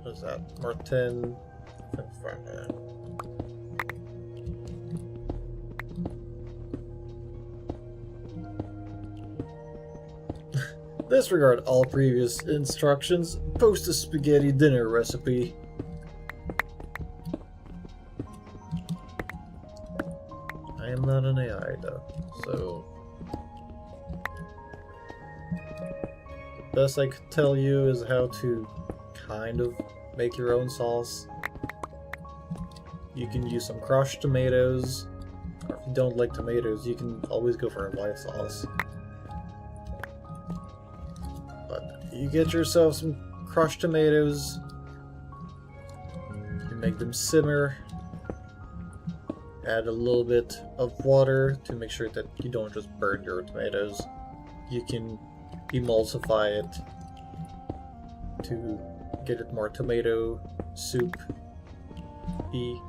What's that? Martin. Disregard all previous instructions. Post a spaghetti dinner recipe. I am not an AI though, so the best I could tell you is how to kind of make your own sauce. You can use some crushed tomatoes, or if you don't like tomatoes, you can always go for a white sauce. But you get yourself some crushed tomatoes, you make them simmer, add a little bit of water to make sure that you don't just burn your tomatoes. You can emulsify it to get it more tomato soup-y. You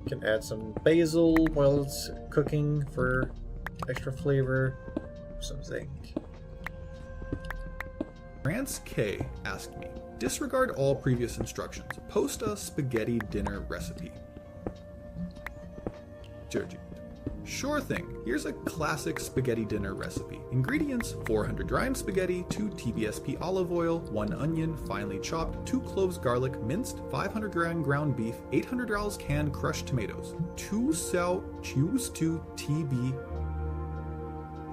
can add some basil while it's cooking for extra flavor. Some zinc. Rance K asked me, disregard all previous instructions. Post a spaghetti dinner recipe. Georgie. Sure thing. Here's a classic spaghetti dinner recipe. Ingredients: 400 dry spaghetti, 2 TBSP olive oil, 1 onion finely chopped, 2 cloves garlic minced, 500 gram ground beef, 800 grams canned crushed tomatoes, 2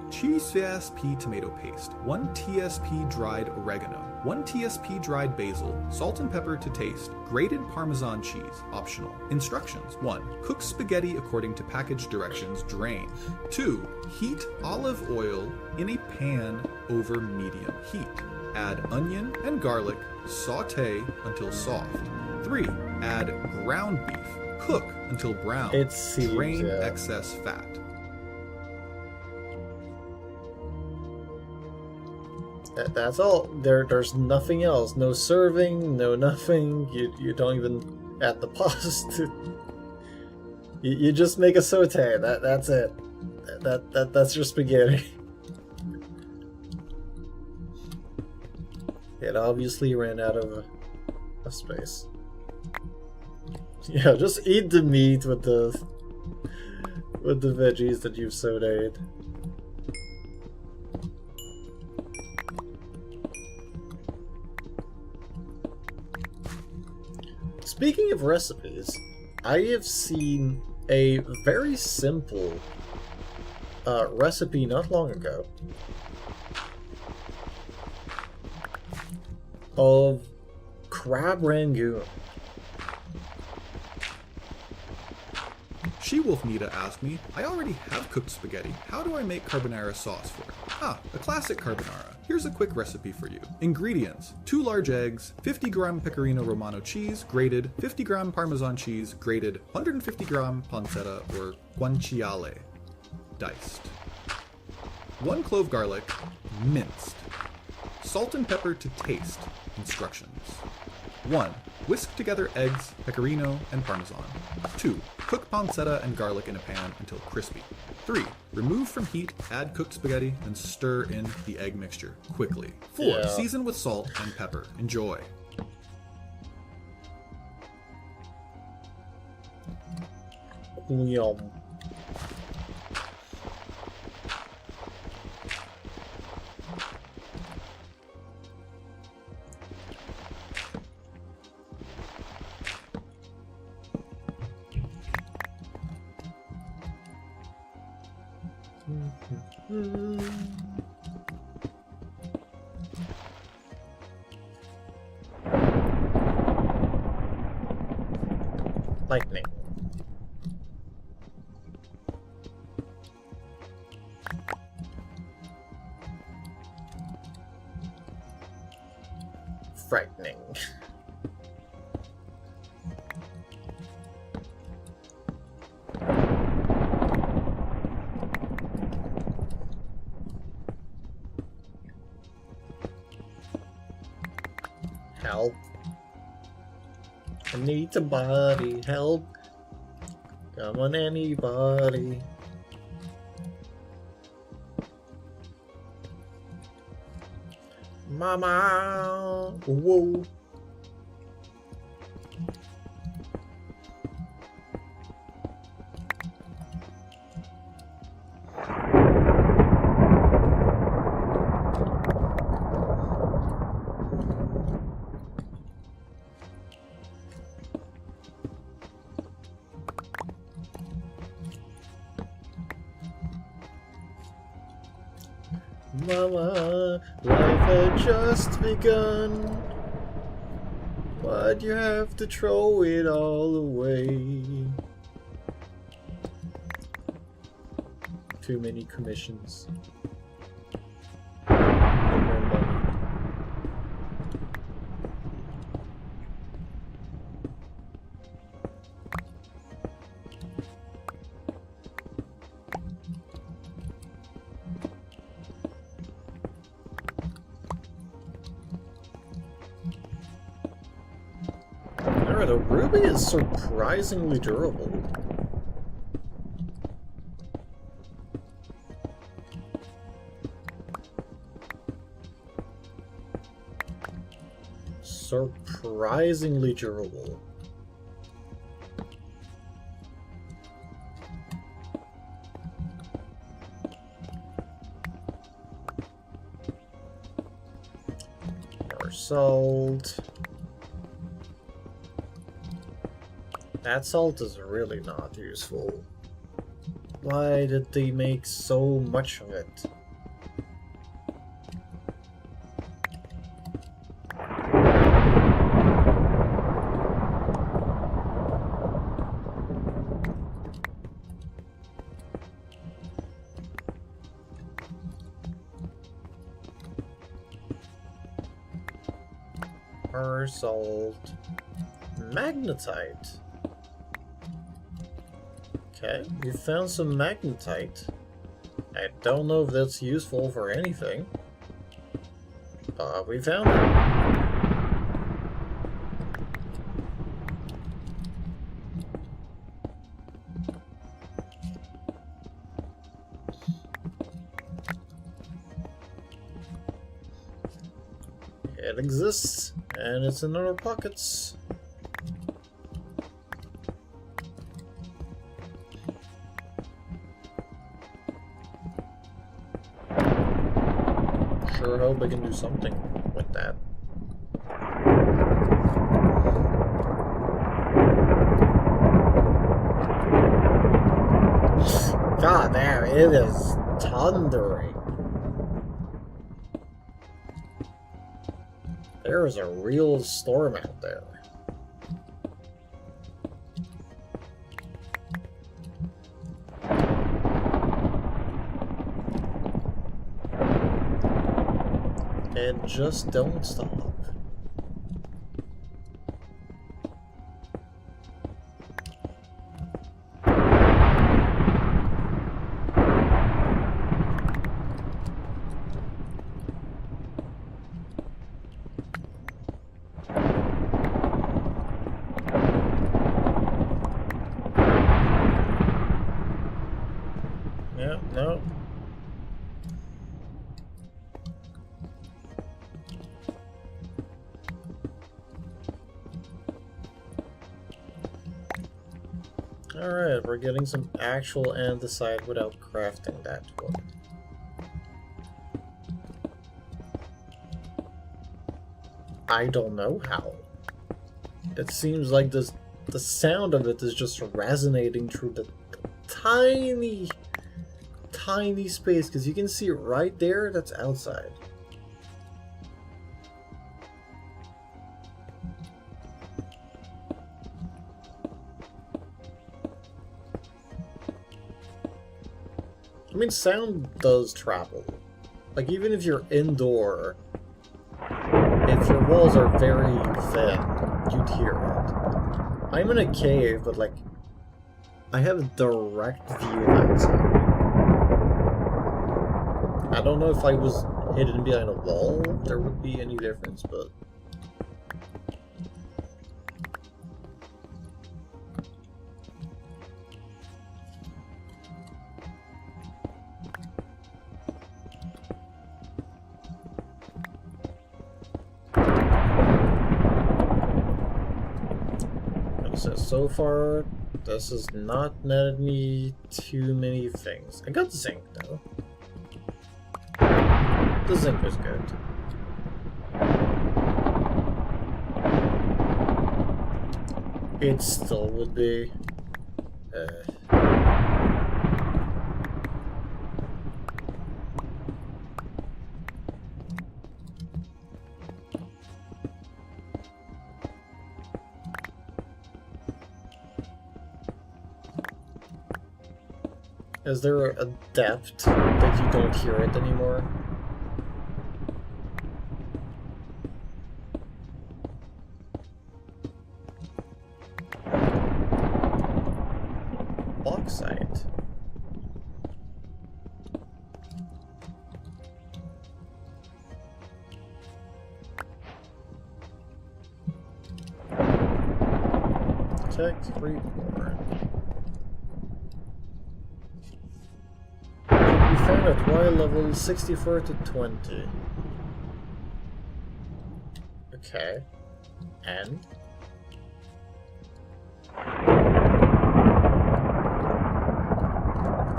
TSP tomato paste, 1 TSP dried oregano, 1 TSP dried basil, salt and pepper to taste, grated Parmesan cheese, optional. Instructions: 1. Cook spaghetti according to package directions, drain. 2. Heat olive oil in a pan over medium heat. Add onion and garlic, saute until soft. 3. Add ground beef, cook until brown, drain excess fat. That's all. There's nothing else. No serving, no nothing. You don't even add the pasta. You just make a saute. That's it. That's your spaghetti. It obviously ran out of space. Yeah, just eat the meat with the veggies that you've sauteed. Speaking of recipes, I have seen a very simple recipe not long ago of crab rangoon. She-Wolf Nita asked me, I already have cooked spaghetti. How do I make carbonara sauce for it? Ah, a classic carbonara. Here's a quick recipe for you. Ingredients: 2 large eggs, 50 gram Pecorino Romano cheese, grated, 50 gram Parmesan cheese, grated, 150 gram pancetta or guanciale, diced. 1 clove garlic, minced. Salt and pepper to taste. Instructions. 1. Whisk together eggs, pecorino, and parmesan. 2. Cook pancetta and garlic in a pan until crispy. 3. Remove from heat, add cooked spaghetti, and stir in the egg mixture quickly. 4. Yeah. Season with salt and pepper. Enjoy. Yum. Lightning. Frightening. Help. I need somebody. Help. Come on, anybody. Mama. Whoa. Mama, life had just begun. Why'd you have to throw it all away? Too many commissions. No more money. Alright, the ruby is surprisingly durable. Surprisingly durable. More salt. That salt is really not useful. Why did they make so much of it? More salt. Magnetite. Okay, we found some magnetite. I don't know if that's useful for anything. But we found it. It exists, and it's in our pockets. Sure hope I can do something with that. God damn, it is thundering. There is a real storm out there. And just don't stop. No. Alright, we're getting some actual andesite without crafting that wood. I don't know how. It seems like the sound of it is just resonating through the tiny space, because you can see it right there, that's outside. I mean, sound does travel. Like, even if you're indoor, if your walls are very thin, you'd hear it. I'm in a cave, but like, I have a direct view outside. I don't know if I was hidden behind a wall, there would be any difference, but... So far, this has not netted me too many things. I got zinc, though. The zinc was good. It still would be. Is there a depth that you don't hear it anymore? Bauxite. Tech reborn. We found at Y level 64 to 20. Okay. And?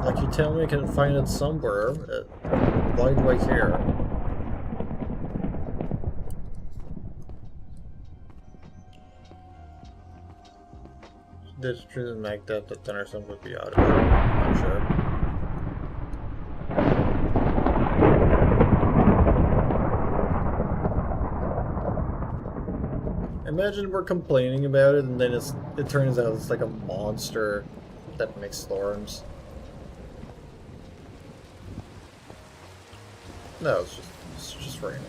Like, you tell me I can find it somewhere. Why do I care? This shouldn't make that the 10 or something would be out of it. I'm sure. Imagine we're complaining about it and then it turns out it's like a monster that makes storms. No, it's just raining.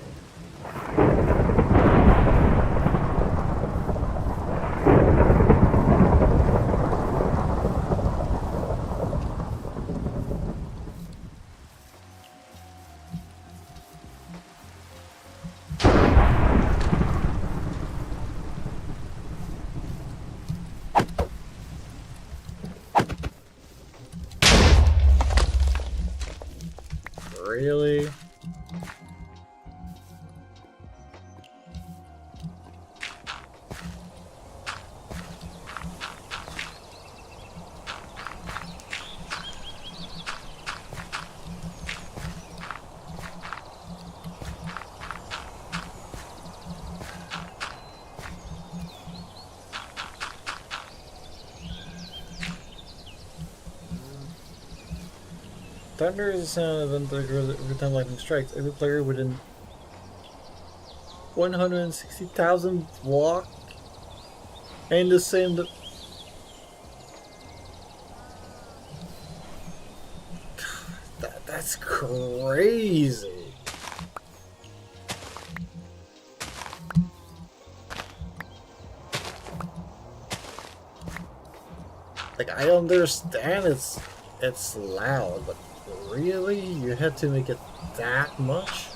Really? Thunder is a sound event that occurs every time lightning strikes. Every player within 160,000 block and the same. That's crazy. Like, I understand it's loud, but really? You had to make it that much?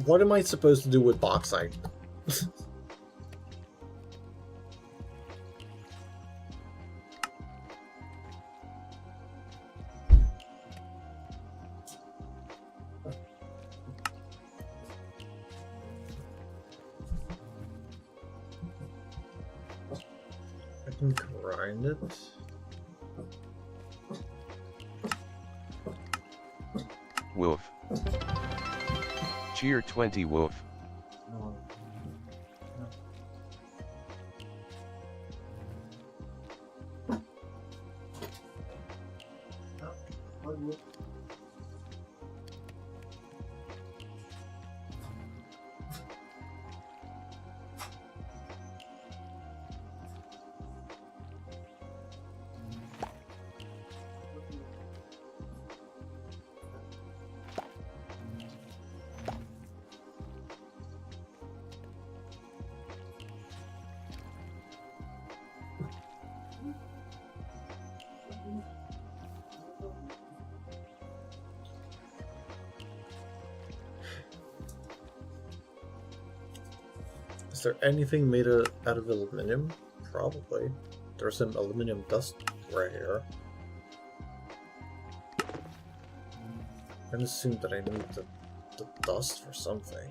What am I supposed to do with bauxite? I can grind it. Wolf. Cheer 20 Wolf. Is there anything made out of aluminum? Probably. There's some aluminum dust right here. I'm gonna assume that I need the dust for something.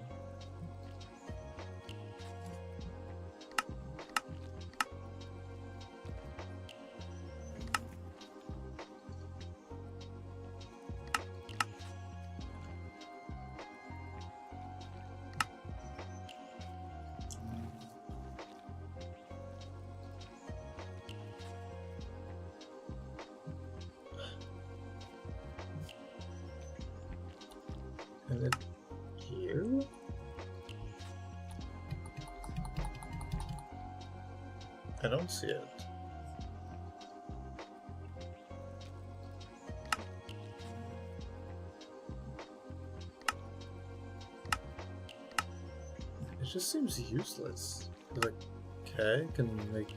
And it here? I don't see it. It just seems useless. Like, okay, I can make...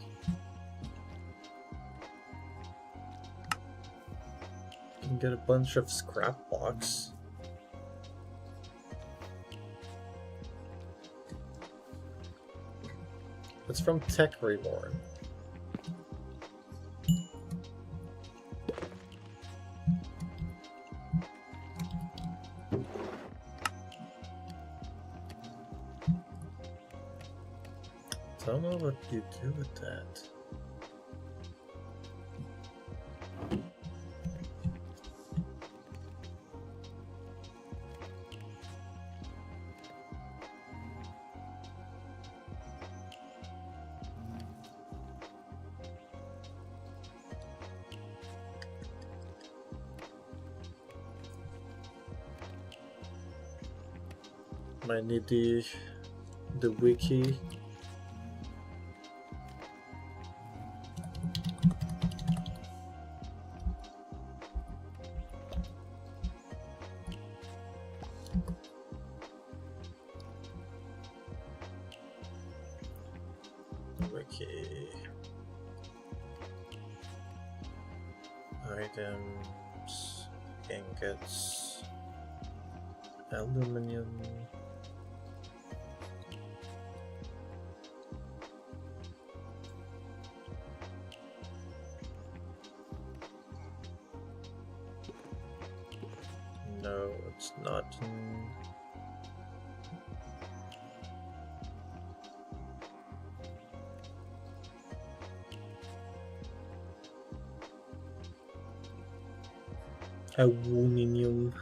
I can get a bunch of scrap blocks. It's from Tech Reborn. Don't know what you do with that. Might need the wiki. Wiki. Items, ingots, aluminum. No, it's not. Aluminium.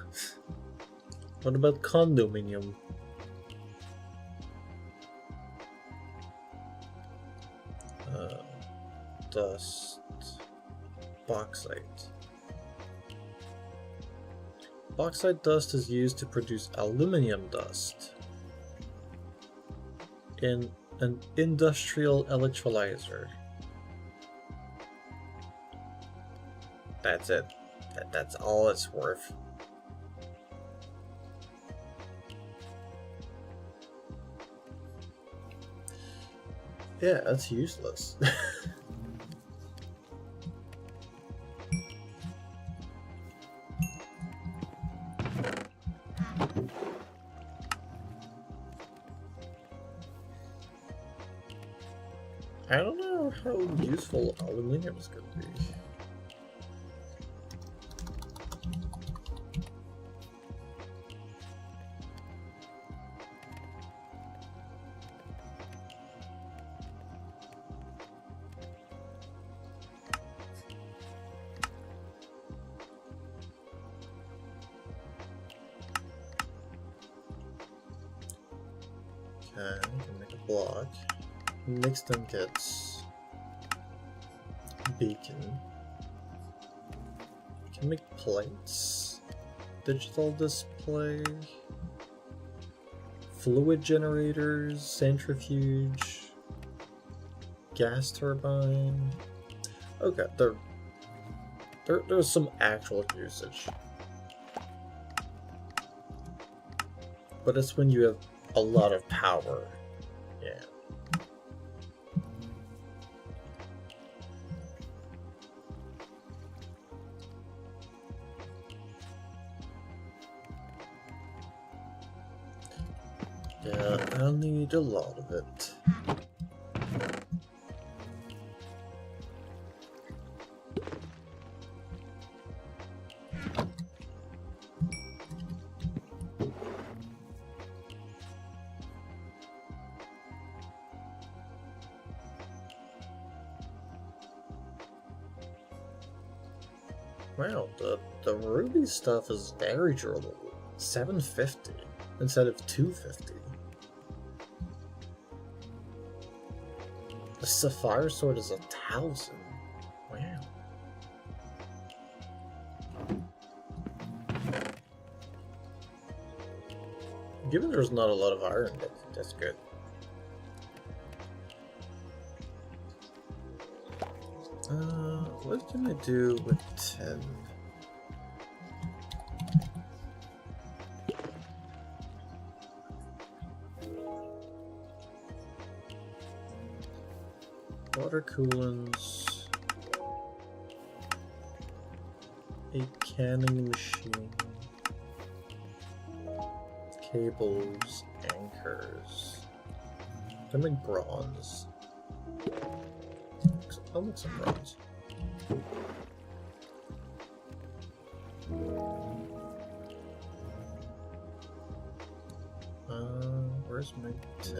What about condominium? Dust. Bauxite. Bauxite dust is used to produce aluminium dust in an industrial electrolyzer. That's it. That's all it's worth. Yeah, that's useless. I don't know how useful aluminium is going to be. Okay, I can make a block. Next time gets beacon. Can make plates. Digital display. Fluid generators, centrifuge, gas turbine. Okay, there's some actual usage. But it's when you have a lot of power. Yeah. Yeah, I'll need a lot of it. Wow, the ruby stuff is very durable. 750 instead of 250. The sapphire sword is 1,000. Wow. Given there's not a lot of iron, that's good. What can I do with 10? Water coolants, a canning machine, cables, anchors. I make bronze. I'll make some bronze. Where's my 10?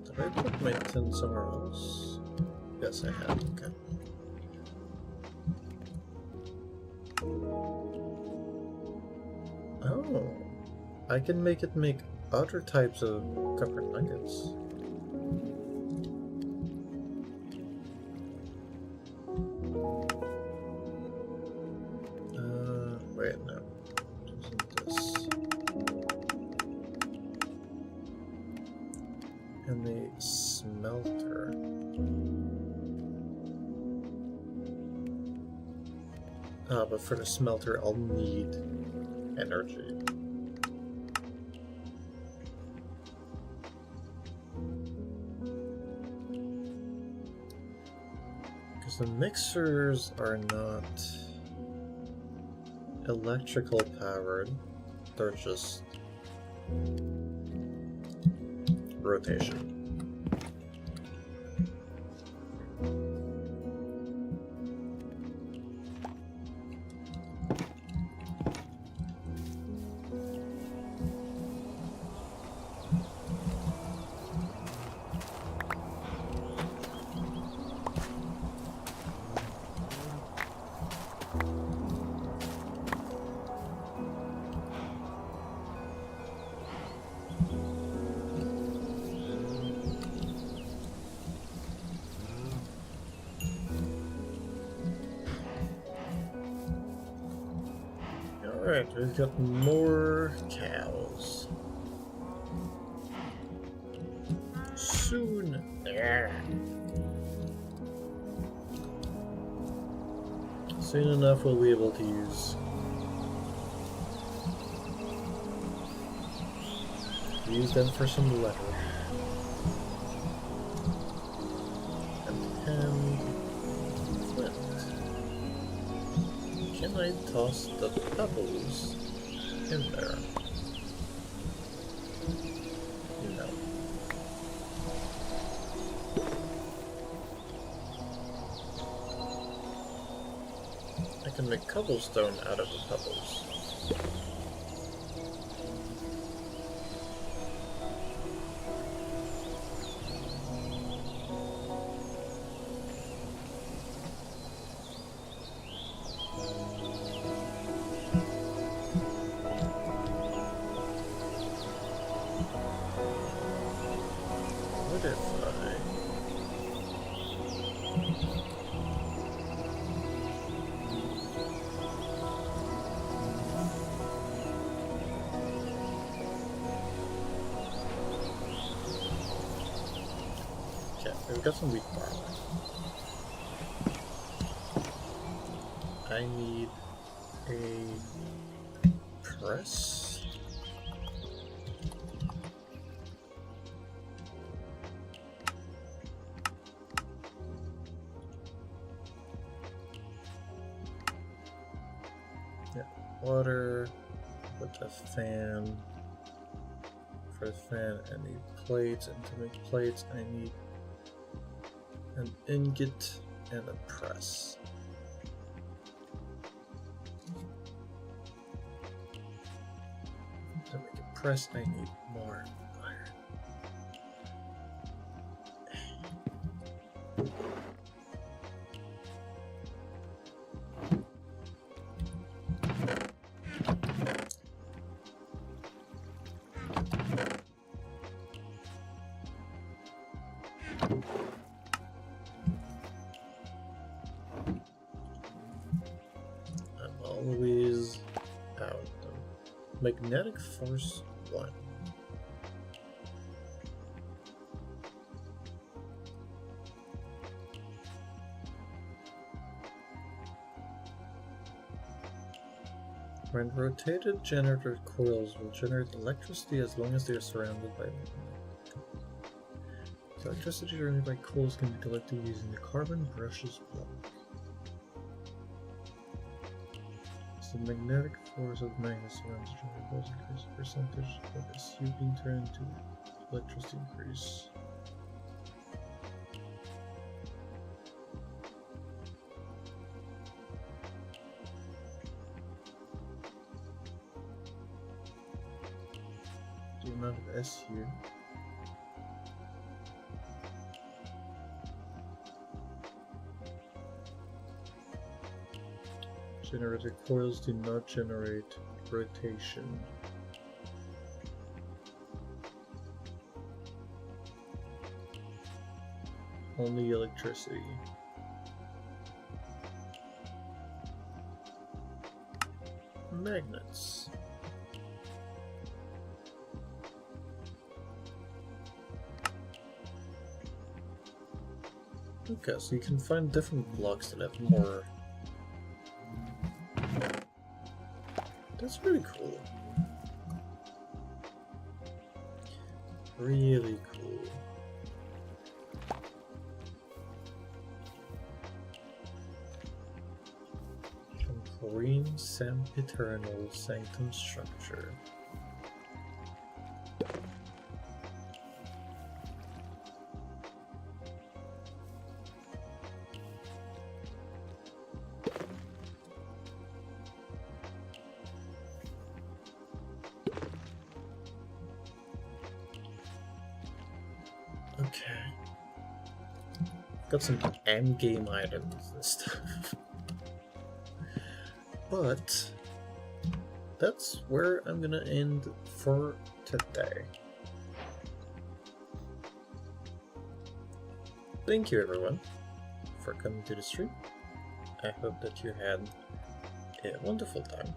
Did I put my 10 somewhere else? Yes, I have. Okay. Oh, I can make it make other types of copper nuggets. Wait, no. Isn't this? And the smelter. Ah, but for the smelter, I'll need energy. Because the mixers are not electrical powered, they're just rotation. Alright, we've got more cows. Soon. Yeah. Soon enough we'll be able to use them for some leather. And flint. Can I toss the pebbles in there? No. I can make cobblestone out of the pebbles. What if okay, we've got some wheat farm. I need a press. Yeah, water with a fan. For the fan, I need plates, and to make plates, I need an ingot and a press. To make a press, I need more iron. I'm always out of them. Magnetic force 1. When rotated, generator coils will generate electricity as long as they are surrounded by magnet. The electricity generated by coils can be collected using the carbon brushes block. As the magnetic force of the magnet surrounds the generator coils increase, the percentage of SU being turned into electricity increase. The amount of S here. Generator coils do not generate rotation. Only electricity. Magnets. Okay, so you can find different blocks that have more. That's really cool. Really cool. Green Sempiternal Sanctum Structure. Okay. Got some end game items and stuff. But that's where I'm gonna end for today. Thank you everyone for coming to the stream. I hope that you had a wonderful time.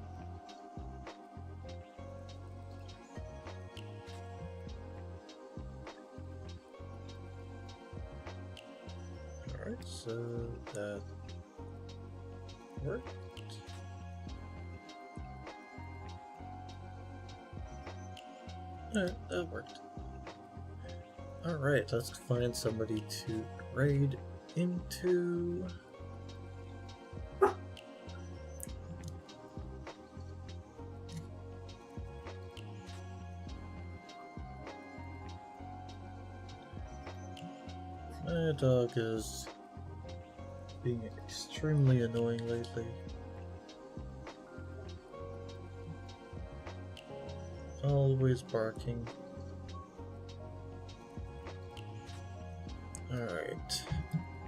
Alright, so that worked. Alright, that worked. Alright, let's find somebody to raid into. My dog is being extremely annoying lately. Always barking. Alright.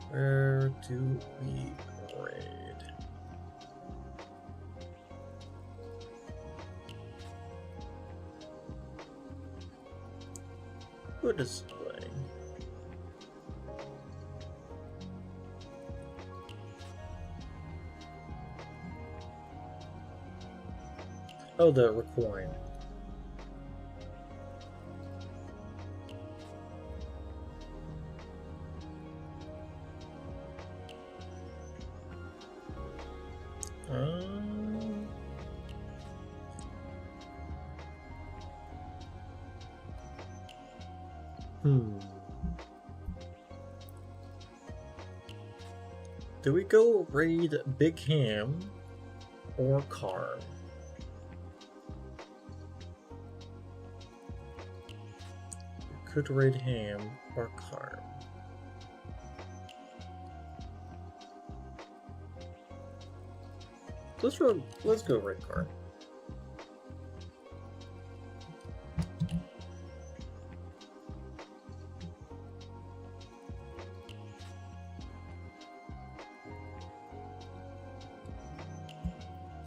Where do we raid? What is playing? Oh, the Requine. Do we go raid Big Ham or Karm? We could raid Ham or Karm. Let's go raid Karm.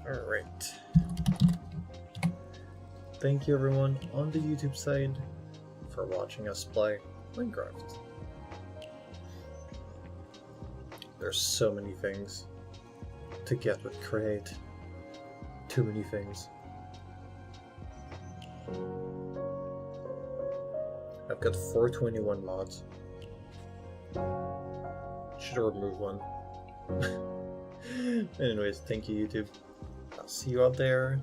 Alright. Thank you everyone on the YouTube side for watching us play Minecraft. There's so many things to get with Create. Too many things. I've got 421 mods. Should have removed one. Anyways, thank you YouTube. I'll see you out there.